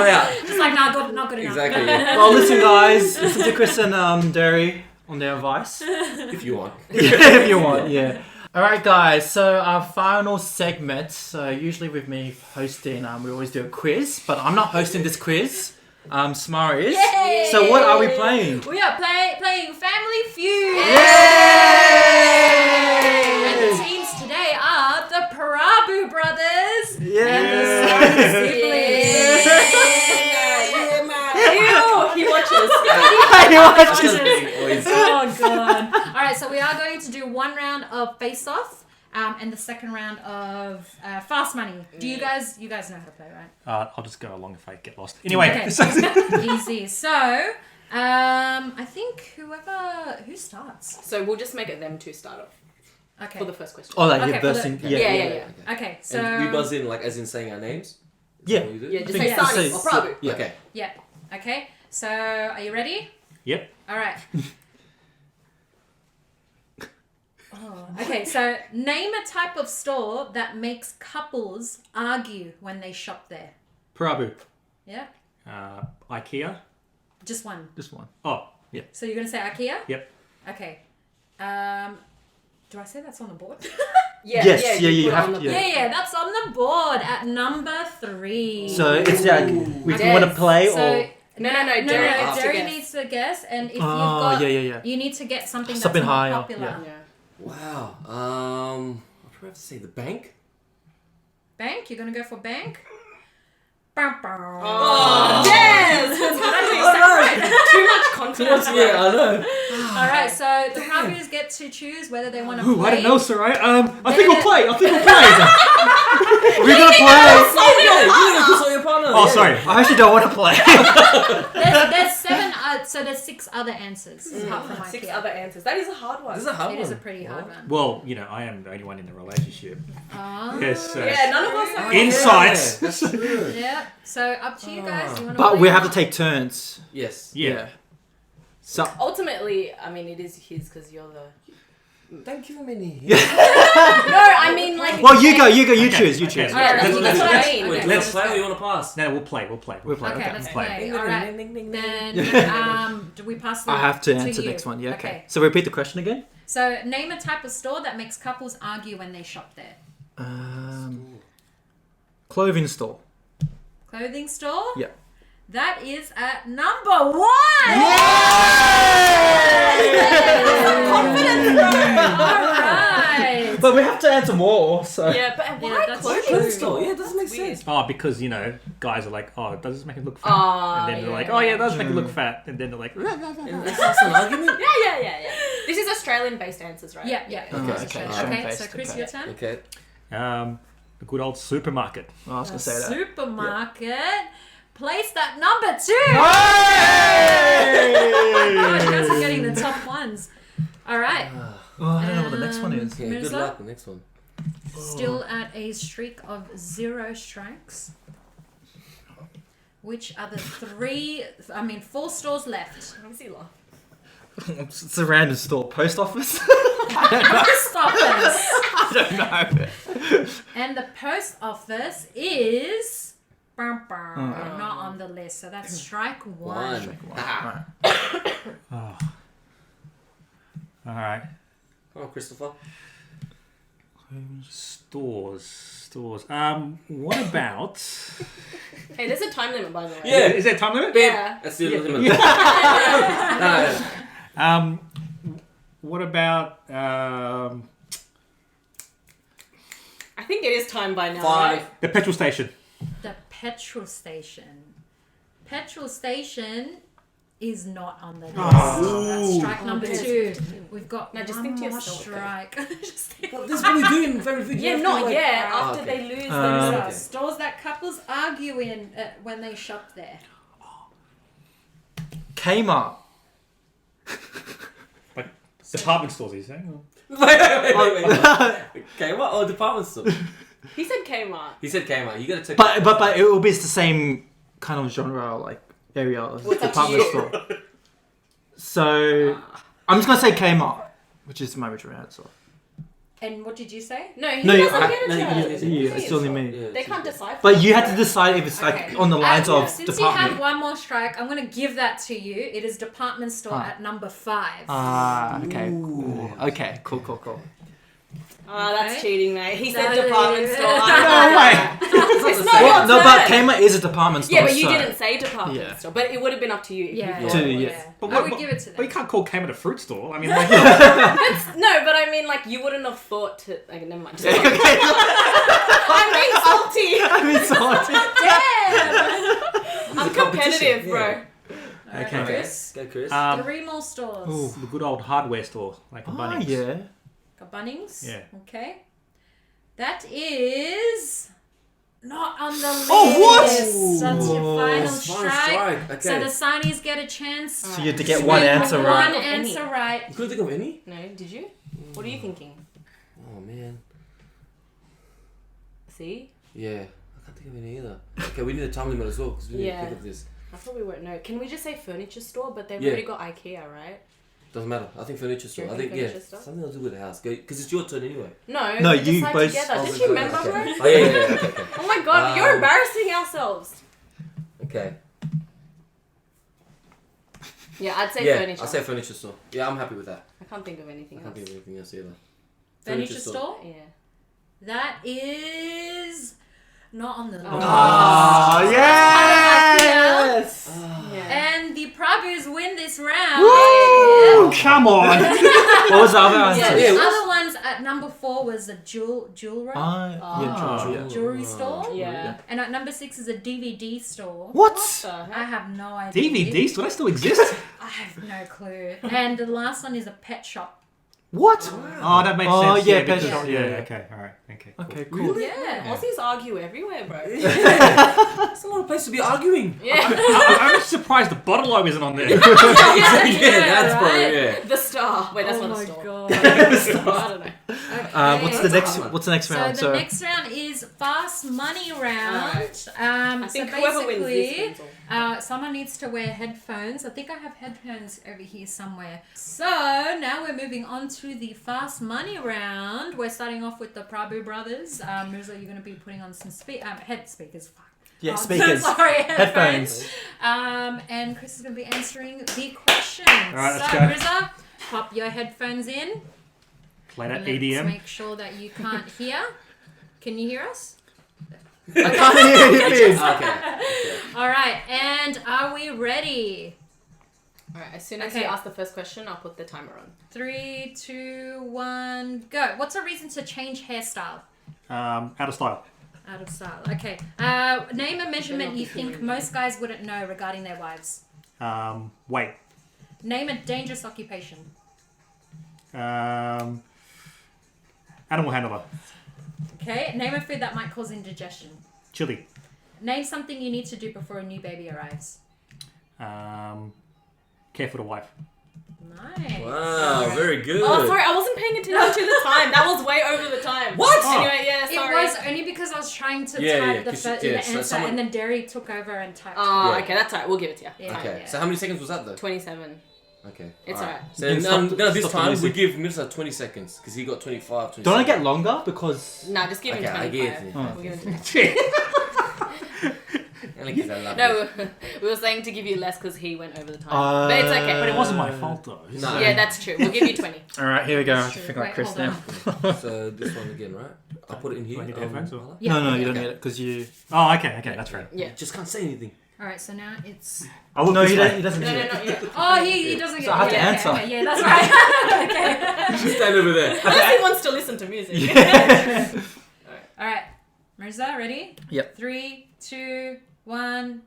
out. Just like, not good enough. Exactly. Well, listen, guys. Listen to Chris and Derry on their advice. If you want. If you want, yeah. Alright, guys. So our final segment. So usually with me hosting, we always do a quiz, but I'm not hosting this quiz. Smara is. Yay! So what are we playing? We are playing Family Feud. Yay! And the teams today are the Prabu brothers and the Sani siblings. He watches. Oh god. Alright, so we are going to do one round of face off and the second round of fast money. Do you guys know how to play, right? I'll just go along if I get lost. Anyway. Okay. Easy. So I think who starts? So we'll just make it them two start off. Okay. For the first question. Oh, like Okay, you're bursting. Yeah. Okay, so And we buzz in as in saying our names? Yeah. Yeah, just think say Sani so. or Prabu. Yeah. Okay. yeah. Okay. So are you ready? Yep. All right. Okay, so name a type of store that makes couples argue when they shop there. Prabu. Yeah? IKEA. Just one. This one. Oh, yeah. So you're going to say IKEA? Yep. Okay. Do I say that's on the board? Yes, you have to. Yeah, that's on the board at number 3. So it's like if you want to play or. No. Derry needs to guess, and if you've got, you need to get something that's more higher. popular. Yeah. Wow. I'll probably have to say the bank. Bank? You're gonna go for bank? Oh, yes! Too much confidence. Yeah, I know. All right, so the Prabus get to choose whether they want to play. I don't know, Soraya. I think we'll play. We're gonna play. Oh, sorry. I actually don't want to play. There's 6 other answers apart from IKEA. 6 other answers. That is a hard one. This is a hard one. It is a pretty hard one. Well, I am the only one in the relationship. Yes. Yeah, none of us are. Insights. That's true. Yeah. So up to you guys. You want to But play we or have to not? take turns. Yes. Yeah. So Ultimately, I mean, it is his because you're the. Don't give him any. No, I mean like. well, you go. You Okay. choose. Okay. Alright, that's what I mean. Wait, Okay, let's play or you want to pass? No, we'll play. Okay, Okay, let's play. play. All right. Then, do we pass the I have to answer you? next one. Yeah. Okay. So repeat the question again. So name a type of store that makes couples argue when they shop there. Clothing store. Clothing store? Yeah. That is at number 1! Alright! But we have to answer more. So. Yeah, but why that's clothing true. store? Yeah, it doesn't make sense. Oh, because, guys are like, oh, does this make it look fat? Oh, and then they're yeah, like, oh, yeah, it does make it look fat. And then they're like, And that's an argument? Yeah. This is Australian-based answers, right? Yeah. Okay. Okay, so Chris, Okay. your turn. Okay. a good old supermarket. I was gonna say that. Supermarket. Placed at number 2! Hey! Oh, you guys are getting the top ones. All right. Oh, I don't know what the next one is. Okay, good Mirza? luck. The next one. Still at a streak of 0 strikes. Which are the 4 stores left? Let me see laugh. It's a random store. Post office? Post office. I don't know. And the post office is not on the list. So that's strike 1. Ah. Oh. All right. Come on, Christopher. Stores. What about? Hey, there's a time limit, by the way. Yeah. Is there a time limit? Yeah. That's the limit. No. What about? I think it is time by now. 5. Right? The petrol station. The petrol station. Petrol station is not on the list. That's strike number 2. We've got No, just one think to more yourself, strike. Just think- This is what we do in Family Feud. Yeah, not yet. Ah, After okay. they lose These themselves. are stores that couples argue in when they shop there. Kmart. Like department stores, are you saying? Wait. Kmart or department store? He said Kmart. He said Kmart. You gotta take. But it will be the same kind of genre, like area of What's up to department you? store. So I'm just gonna say Kmart, which is my original answer. And what did you say? No, he No, doesn't I- get a no, turn. Yeah, it's only me. Yeah, They can't decipher. But you had to decide if it's like Okay. on the lines of Since you department. have one more strike, I'm going to give that to you. It is department store at number 5. Okay, cool. Okay, cool. Oh, that's Okay. cheating, mate. He said No, department store. No way. It's not your No, turn. but Kmart is a department store. Yeah, but you so- didn't say department Yeah. store. But it would have been up to you. If Yeah, you To- thought. yeah. But I would give it to Well, you them. can't call Kmart a fruit store. I mean, like, No, but I mean, like, you wouldn't have thought to... Okay, never mind. Okay. I'm being salty. I'm sorry. Damn! I'm competitive, bro. Okay. Chris. Go, Chris. 3 more stores. Ooh. the good old hardware store, like a Oh, Bunnings. yeah. Got Bunnings? Yeah. Okay. That is not on the list. Oh, what? That's your final That's fine, strike. Okay. So the Sanis get a chance. So you had to get to one win answer one right. answer right. You couldn't think of any? No, did you? What are you thinking? Oh man. See? Yeah. I can't think of any either. Okay, we need a time limit as well because we need Yeah. to think of this. I probably won't know. Can we just say furniture store? But they've Yeah. already got IKEA, right? Doesn't matter. I think furniture store. you I reckon think furniture store? something else to do with the house. Because it's your turn anyway. No, No, we you decide both- together. Oh, Did we you got it, remember, okay. bro? Oh yeah. Okay. Oh my god, you're embarrassing ourselves. Okay. Yeah, I'd say Yeah, furniture. I say furniture store. Yeah, I'm happy with that. I can't think of anything I can't else. think of anything else either. Furniture store? Yeah. That is not on the list. Oh, yes! Yeah. And the Prabus win this round. Woo! Yeah. Come on. What was the other answer? Yeah, Yeah, the what's- other ones at number 4 was a jewelry Jewelry. store. Yeah. And at number 6 is a DVD store. What? What the I heck? have no idea. DVDs? Do they still exist? I have no clue. And the last one is a pet shop. What? Oh, that makes Oh, sense. yeah, because- pet shop, yeah. yeah. Okay. All right. Okay. Cool. Okay, cool. Yeah. Aussies argue everywhere, bro. That's a lot of place to be arguing. Yeah. I'm just surprised the bottle o isn't on there. yeah, that's right? probably yeah. The star. Wait, that's Oh not my a store. god. I don't know. What's the next? What's the next So round? the next round is fast money round. Alright. So I think whoever wins this basically, wins all. someone needs to wear headphones. I think I have headphones over here somewhere. So now we're moving on to the fast money round. We're starting off with the Prabu brothers. Mirza, you're going to be putting on some head speakers. Fuck. Yeah, Oh, speakers. Sorry, Headphones. and Chris is going to be answering the questions. Alright, let's so go. Mirza, pop your headphones in. Play that Let's EDM. make sure that you can't hear. Can you hear us? I can't hear anything. Okay. All right, and are we ready? Alright, as soon as Okay. you ask the first question, I'll put the timer on. 3, 2, 1, go. What's a reason to change hairstyle? Out of style. Out of style. Okay. Name a measurement you think most guys wouldn't know regarding their wives. Wait. Name a dangerous occupation. Animal handler. Okay. Name a food that might cause indigestion. Chili. Name something you need to do before a new baby arrives. Care for the wife. Nice. Wow, very good. Oh, sorry, I wasn't paying attention to the time. That was way over the time. What? Anyway, yeah, It sorry. was only because I was trying to Yeah, type yeah, the, 'cause the yeah, so answer, someone- and then Derry took over and typed. Oh, Yeah. okay, that's alright. We'll give it to you. Yeah, Okay, yeah. so how many seconds was that though? 27. Okay. It's alright. So You can now this stop the time we music. give Mirza 20 seconds because he got 25. 27. Don't I get longer because? Nah, just give him Okay, I 25. get it. Oh. We'll give him 25. I like his, I love it. No, we were saying to give you less because he went over the time. But it's okay. But it wasn't my fault though. No. Yeah, that's true. We'll give you 20. All right, here we go. I have to True. think like Wait, Chris hold now. on. So this one again, right? I'll put it in here. Do I need headphones or- Hala? Yeah, No, yeah. you don't Okay. need it because you. Oh, okay, that's right. Yeah. Just can't say anything. All right, so now it's. I'll look No, this he way. doesn't No, need no, it. not yet. Oh, he doesn't get. So I have to yeah, answer. Okay, yeah, that's right. Okay. Just stand over there. Unless he wants to listen to music. All right, Mirza, ready? Yep. 3, 2, 1.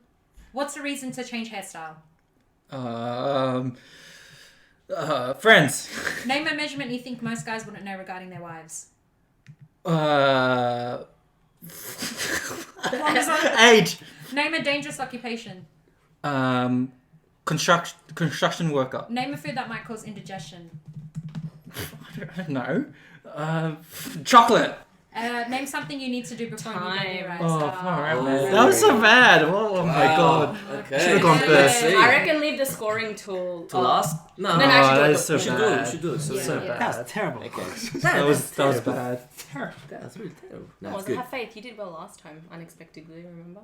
What's the reason to change hairstyle? Friends. Name a measurement you think most guys wouldn't know regarding their wives. Age. Name a dangerous occupation. Construction worker. Name a food that might cause indigestion. No. Chocolate. Name something you need to do before a new baby Time. arrives. Oh, far out, Oh. man. That was so bad. Oh my god. Okay. Should've gone Yeah, first. yeah, I reckon leave the scoring tool To last? No, No, no, actually, that do it. is so we should do it. bad. We should do it. So, Yeah. So Yeah. bad. That's terrible. Okay. That was bad. That's really terrible. No, Well, it's good. have faith. You did well last time, unexpectedly, remember?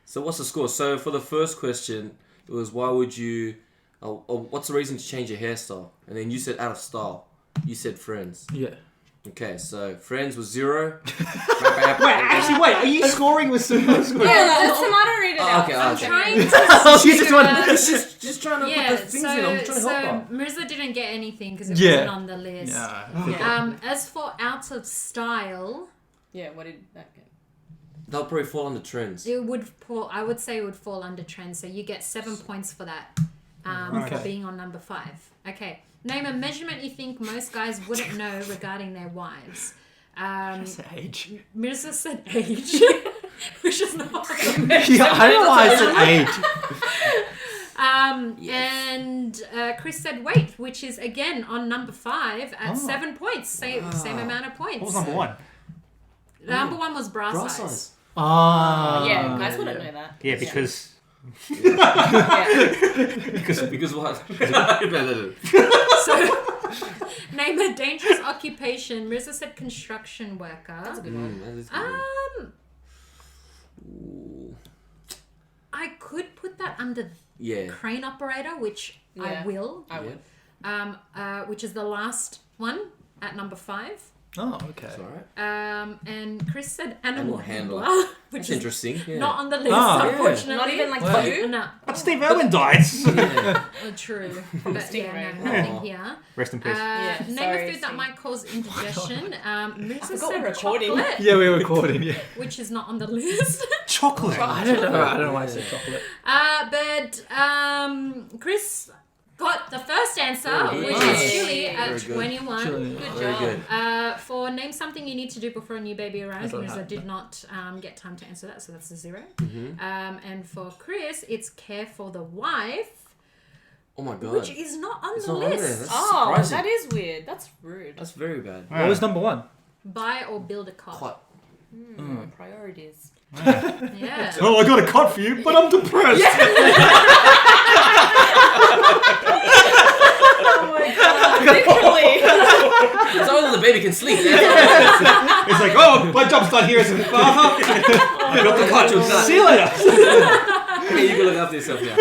So what's the score? So for the first question, it was why would you... what's the reason to change your hairstyle? And then you said out of style. You said Friends. Yeah. Okay, so Friends was 0. Wait, are you scoring with some Yeah, that's tomato read it out. okay, I'm okay. trying to. Oh, she just figure went. out- Just trying to Yeah, put the things in. I'm trying to help her. Mirza didn't get anything because it Yeah. wasn't on the list. Yeah. As for out of style, Yeah, what did that get? They'll probably fall under trends. it would fall. I would say it would fall under trend. So you get 7 points for that. For Okay. being on number 5. Okay. Name a measurement you think most guys wouldn't know regarding their wives. It's age. Mirza said age, which is not. Yeah, I don't know why I said age. And Chris said weight, which is again on number 5 at 7 points. Same amount of points. What was number one? Number 1 was bra Bra size. size. Ah. Yeah, guys wouldn't know that. Yeah, because Yeah. Because what? So, name a dangerous occupation. Mirza said construction worker. That's a good one. That is good. Ooh. I could put that under Yeah. crane operator, which I Yeah. will. I would. Which is the last one at number 5. Oh, okay. That's alright. And Chris said animal handler. handler, which That's is interesting. Yeah. not on the list, Ah, yeah. unfortunately. Not even like Wow. two? No, but Steve Irwin died. Yeah. true. But yeah, Stingray. no, nothing Aw. here. Rest in peace. Yeah, Name sorry, a food that Steve. might cause indigestion. Mirza forgot said we're recording. chocolate, Yeah, we're recording. Yeah. which is not on the list. Chocolate. I don't know. I don't know why I said chocolate. But Chris got the first answer, Very which good. is chili at Very good. 21. Chili. Good Very job. good. For name something you need to do before a new baby arrives, I don't Mirza have did not get time to answer that, so that's a 0. Mm-hmm. And for Chris, it's care for the wife, Oh my god. which is not on It's the not on there. list. That's Oh, surprising. that is weird. That's rude. That's very bad. What was number 1? Buy or build a cot. Quite. Priorities. Yeah. Oh, I got a cot for you, but I'm depressed. Oh my god. Literally. As long as the baby can sleep. That's It's like, oh, my job's done here as a father. I got the cot. You're done. See you later. okay, you can look after yourself now.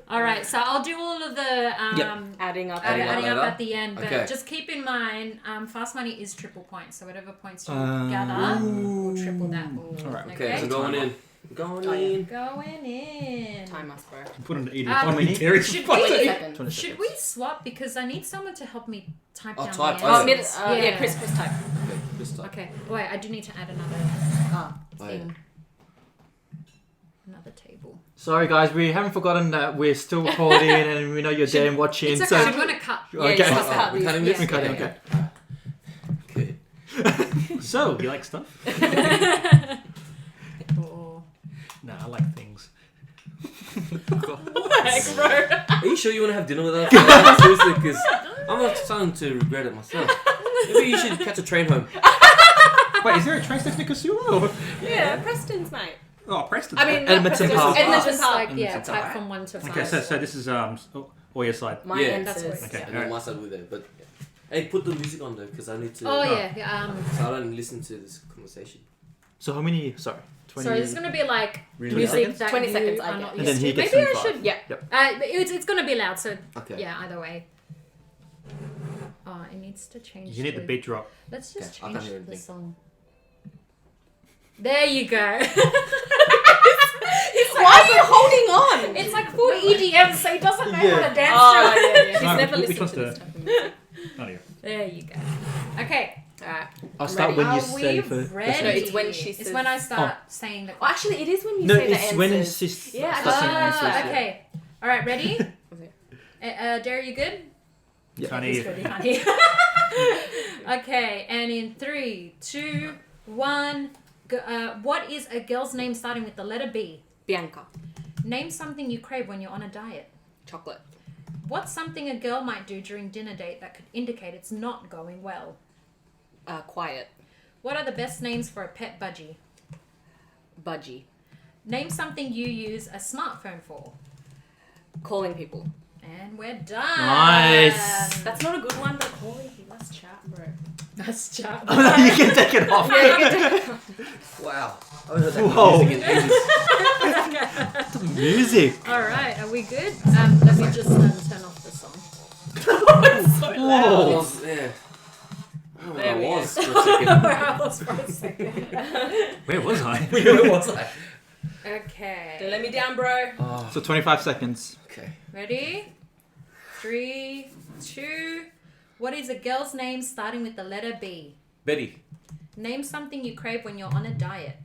All right, so I'll do all of the Adding up. Adding adding up later. at the end, but Okay. just keep in mind, fast money is triple points. So whatever points you Ah. gather, will triple that. Alright. Okay, so going in. Going in. Going in. Time us, bro. Put an 80. Um, Terry's should fucked we- it. Second. 20 Should we swap because I need someone to help me type Oh, down type. the Oh, answers. Yeah, Chris type. Okay, this time. Okay, wait, I do need to add another thing. Another table. Sorry, guys. We haven't forgotten that we're still recording and we know you're there and watching. It's So okay, I'm going to cut. Yeah, Okay. you just cut We're these. cutting this? Yeah. We're cutting, okay. Okay. So, you like stuff? Oh. Nah, I like things. heck, bro? Are you sure you want to have dinner with us? Seriously, because I'm not starting to regret it myself. Maybe you should catch a train home. Wait, is there a train station in Casula? Or? Yeah, Preston's, mate. Oh, Preston. I mean, Edmonton Park. Edmonton Just Park. like, yeah, Edmonton type Park. from 1 to 5. Okay, so this is your side. My Yeah. answers. That's Okay. And then my side with it, but hey, put the music on though, because I need to. Oh, yeah. So I don't listen to this conversation. So how many? Sorry, 20. So it's gonna be like Really music loud? that 20 you seconds, are I not get. And used then he to. gets Maybe I 25. should. Yeah. Yep. But it's gonna be loud. So Okay. yeah, either way. Oh, it needs to change. You need the beat drop. Let's just Okay, I can't change hear the anything. song. There you go. Why are you holding on? It's like full EDM, so he doesn't know how to dance Oh, to it. yeah. He's No, never which listened one's to this the- type of music. Oh, yeah. There you go. Okay. Alright. I'll start Ready? when Are you we say for. ready? No, it's when she It's says- when I start saying the Oh, actually, it is when you No, say the it's answers. when it's just. Yeah, starts saying answers, yeah. okay. All right, ready? Okay. Derry, you good? Yeah. Can't He's hear. good, he can't hear. Okay, and in 3, 2, 1. What is a girl's name starting with the letter B? Bianca. Name something you crave when you're on a diet. Chocolate. What's something a girl might do during dinner date that could indicate it's not going well? Quiet. What are the best names for a pet budgie? Budgie. Name something you use a smartphone for. Calling people. And we're done. Nice. That's not a good one, but calling people. That's chat, bro. That's chat. You can take it off. Wow. I haven't heard that Whoa. music in ages. Music. All right, are we good? Let me just turn off the song. Whoa. Yeah. I don't know There where we I go. was for a second. Where I was for a second. Where was I? Where was I? Don't Okay. let me down, bro. Oh, So 25 seconds. okay. Ready? 3, 2. What is a girl's name starting with the letter B? Betty. Name something you crave when you're on a diet.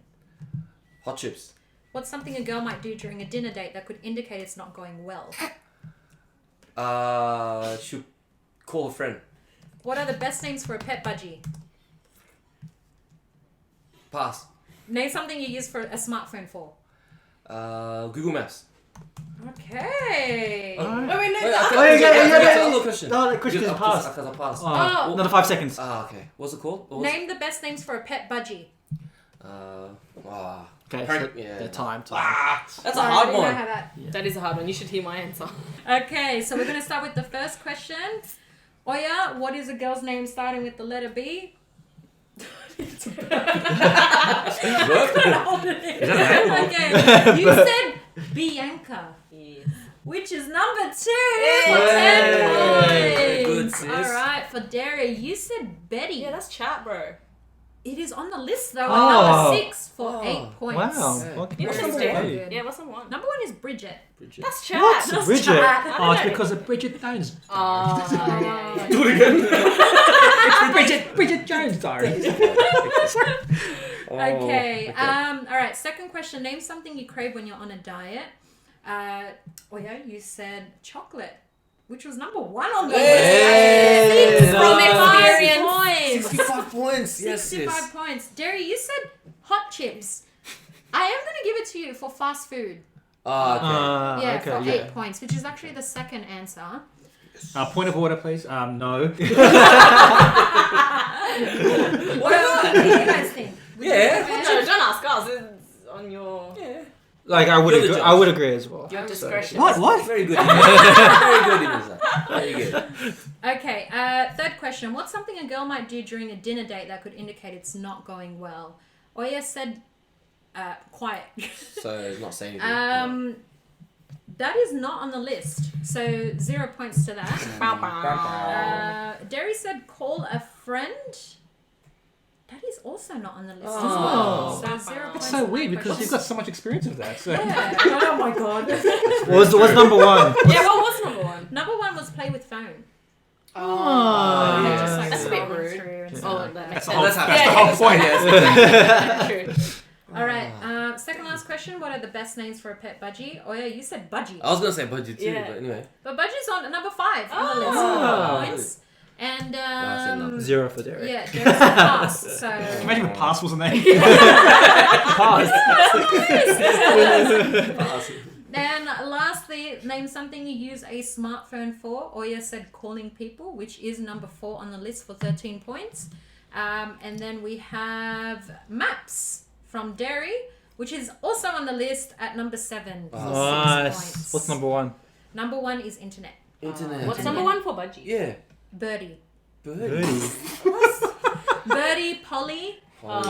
Hot chips. What's something a girl might do during a dinner date that could indicate it's not going well? Should call a friend. What are the best names for a pet budgie? Pass. Name something you use for a smartphone for. Google Maps. Okay. Alright. Wait, no. Wait, yeah. question. No, the question is passed. Because I passed. Oh. Another 5 seconds. Okay. What's it called? What was Name the best names for a pet budgie. Okay, Parent- so yeah. time. That's a Sorry, I hard didn't know one. how that- That is a hard one. You should hear my answer. Okay, so we're going to start with the first question. Oya, what is a girl's name starting with the letter B? Okay, you said Bianca, Yes. which is number 2 for Hey. 10 Good, points. sis. Alright, for Derry, you said Betty. Yeah, that's chat, bro. It is on the list though, Oh. at number 6 for Oh. 8 points. Wow. Yeah. Okay. Very Interesting. good. Yeah, what's number one? Number 1 is Bridget. Bridget. That's chat. What? That's Bridget. chat. Oh, it's because of Bridget Jones. Oh, yeah. Do it again. Bridget Jones diary. Okay. Alright, second question. Name something you crave when you're on a diet. Oya, you said chocolate, which was number 1 on the Hey. list. From 65 experience. points. 65 points. Yes, 65 points. Derry, you said hot chips. I am going to give it to you for fast food. Okay. Yeah, okay, for yeah. 8 points, which is actually the second answer. Point of order, please. No. What do you guys think? Would you Yeah. recommend? No, don't ask us. It's on your Like I would You're the agree. judge. I would agree as well. your discretion. What? Very good. Very good, Emirza. Very good. Okay, third question. What's something a girl might do during a dinner date that could indicate it's not going well? Oya said quiet. So it's not saying anything. That is not on the list, so 0 points to that. Derry said call a friend. That is also not on the list as well. So 0 points. It's so to weird that because question. you've got so much experience with that. So. Yeah. Oh my god. What's number 1? Yeah, what was number one? Number 1 was play with phone. Oh, They're yeah. just like That's a bit scrolling rude. through and Oh, stuff. that That's makes the sense. whole, that's that's the whole point. True. All right. Second last question. What are the best names for a pet budgie? Oh yeah, you said budgie. I was going to say budget too, Yeah. but anyway. But budgie's on number 5 on the Oh. list. Oh. Points. And I said number 0 for Derek. yeah, there's a pass. So Imagine if Pass was a name. Pass. then lastly, lastly, name something you use a smartphone for. Oya said calling people, which is number 4 on the list for 13 points. And then we have maps from Derry, which is also on the list at number 7 for 6 points. What's number 1? Number 1 is internet. Internet. What's number 1 for Budgie? Yeah. Birdie. Birdie. Birdie, Polly, Oh,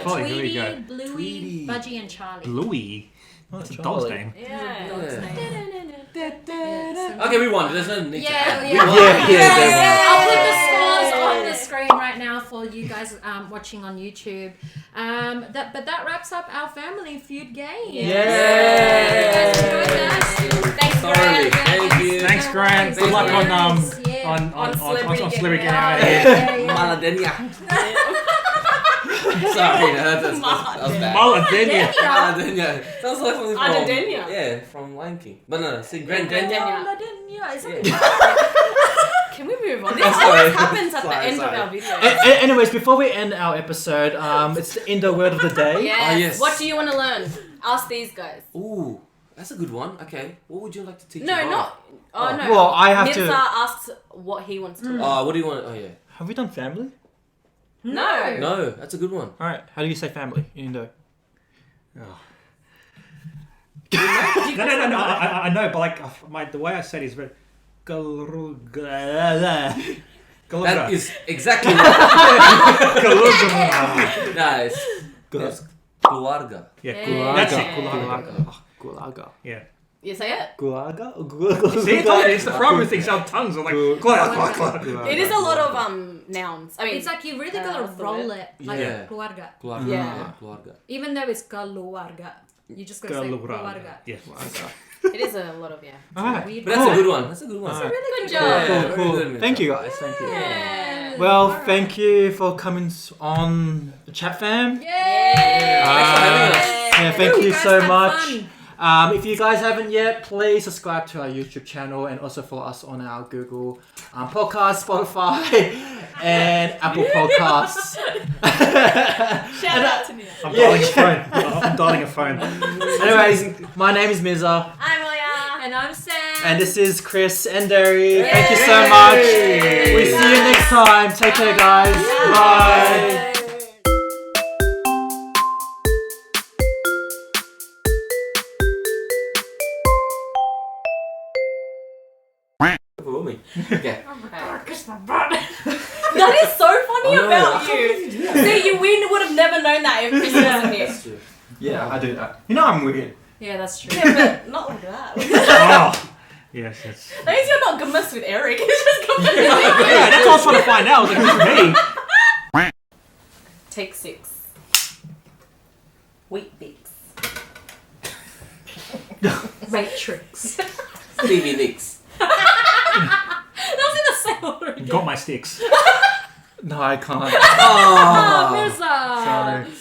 Polly, there we Tweety, go. Bluey, Tweety. Budgie, and Charlie. Bluey. That's a dog's name. Yeah. Dog's Yeah. name. Yeah, Okay, we won. There's no need to add. yeah. Yeah. I'll put the scores on the screen right now for you guys watching on YouTube. But that wraps up our Family Feud game. Yeah. You guys enjoyed that? Thanks, Thoroughly. Grant. Thank you. Thanks, Grant. Good luck on Celebrity getting out of here. Maladenia. Sorry, that was bad. Maladenia. Maladenia. Sounds like something from... Adenia. Yeah, from Lion King. But no, see, Grand Grand- Denya. Can we move on? This I'm always sorry. happens at the Sorry, end sorry. of our video. Anyways, before we end our episode, it's the Indo word of the day. Yes. Oh, yes. What do you want to learn? Ask these guys. Ooh, that's a good one. Okay, what would you like to teach? No, your not. Oh, no. Well, I have Mirza to. asks what he wants to learn. What do you want? Oh, yeah. Have we done family? No. No, that's a good one. All right. How do you say family in Indo? No. I know, but like the way I said it is very. That is exactly right. Nice. Yes. Keluarga. Yeah, that's it. Gulaga. Yeah. You say it. Gulaga? See, it's the problem with things. Our tongues are like. It is a lot of nouns. I mean, It's like you really gotta what's the roll word? it like Yeah. keluarga. Keluarga. Yeah. Keluarga. Even though it's keluarga, you just gotta say keluarga. Yes. it is a lot of All right. Weird But that's word. a good one. That's a good one. All right. Good Yeah, job. very Cool. good, Mirza. Thank you guys. Thank you. Yeah. Well, Alright. thank you for coming on the chat fam. Yay! Thanks for having us. Yeah, thank Woo, you guys so had much. fun. If you guys haven't yet, please subscribe to our YouTube channel and also follow us on our Google Podcast, Spotify, and Apple Podcasts. Shout out to me. I'm dialing a phone. I'm dialing a phone. Anyways, my name is Mirza, I'm Oya. And I'm Sam. and this is Chris and Derry. Thank you so Yay! much. We see you next time. Take care, guys. Bye. For me. Okay. That is so funny Oh, no. about you. See, we would have never known that if Chris wasn't here. That's true. Yeah, I do that. You know I'm weird. Yeah, that's true. Yeah, but not like that. Oh. Yes, yes. That means you're not gummus with Eric. It's just gummus with Yeah, that's what I was trying to find out. I was like, who's me? Take 6. Wheat Bix. Matrix. Stevie Nicks. That was in the same order again. Got my sticks. No, I can't. Oh. Mirza. Sorry.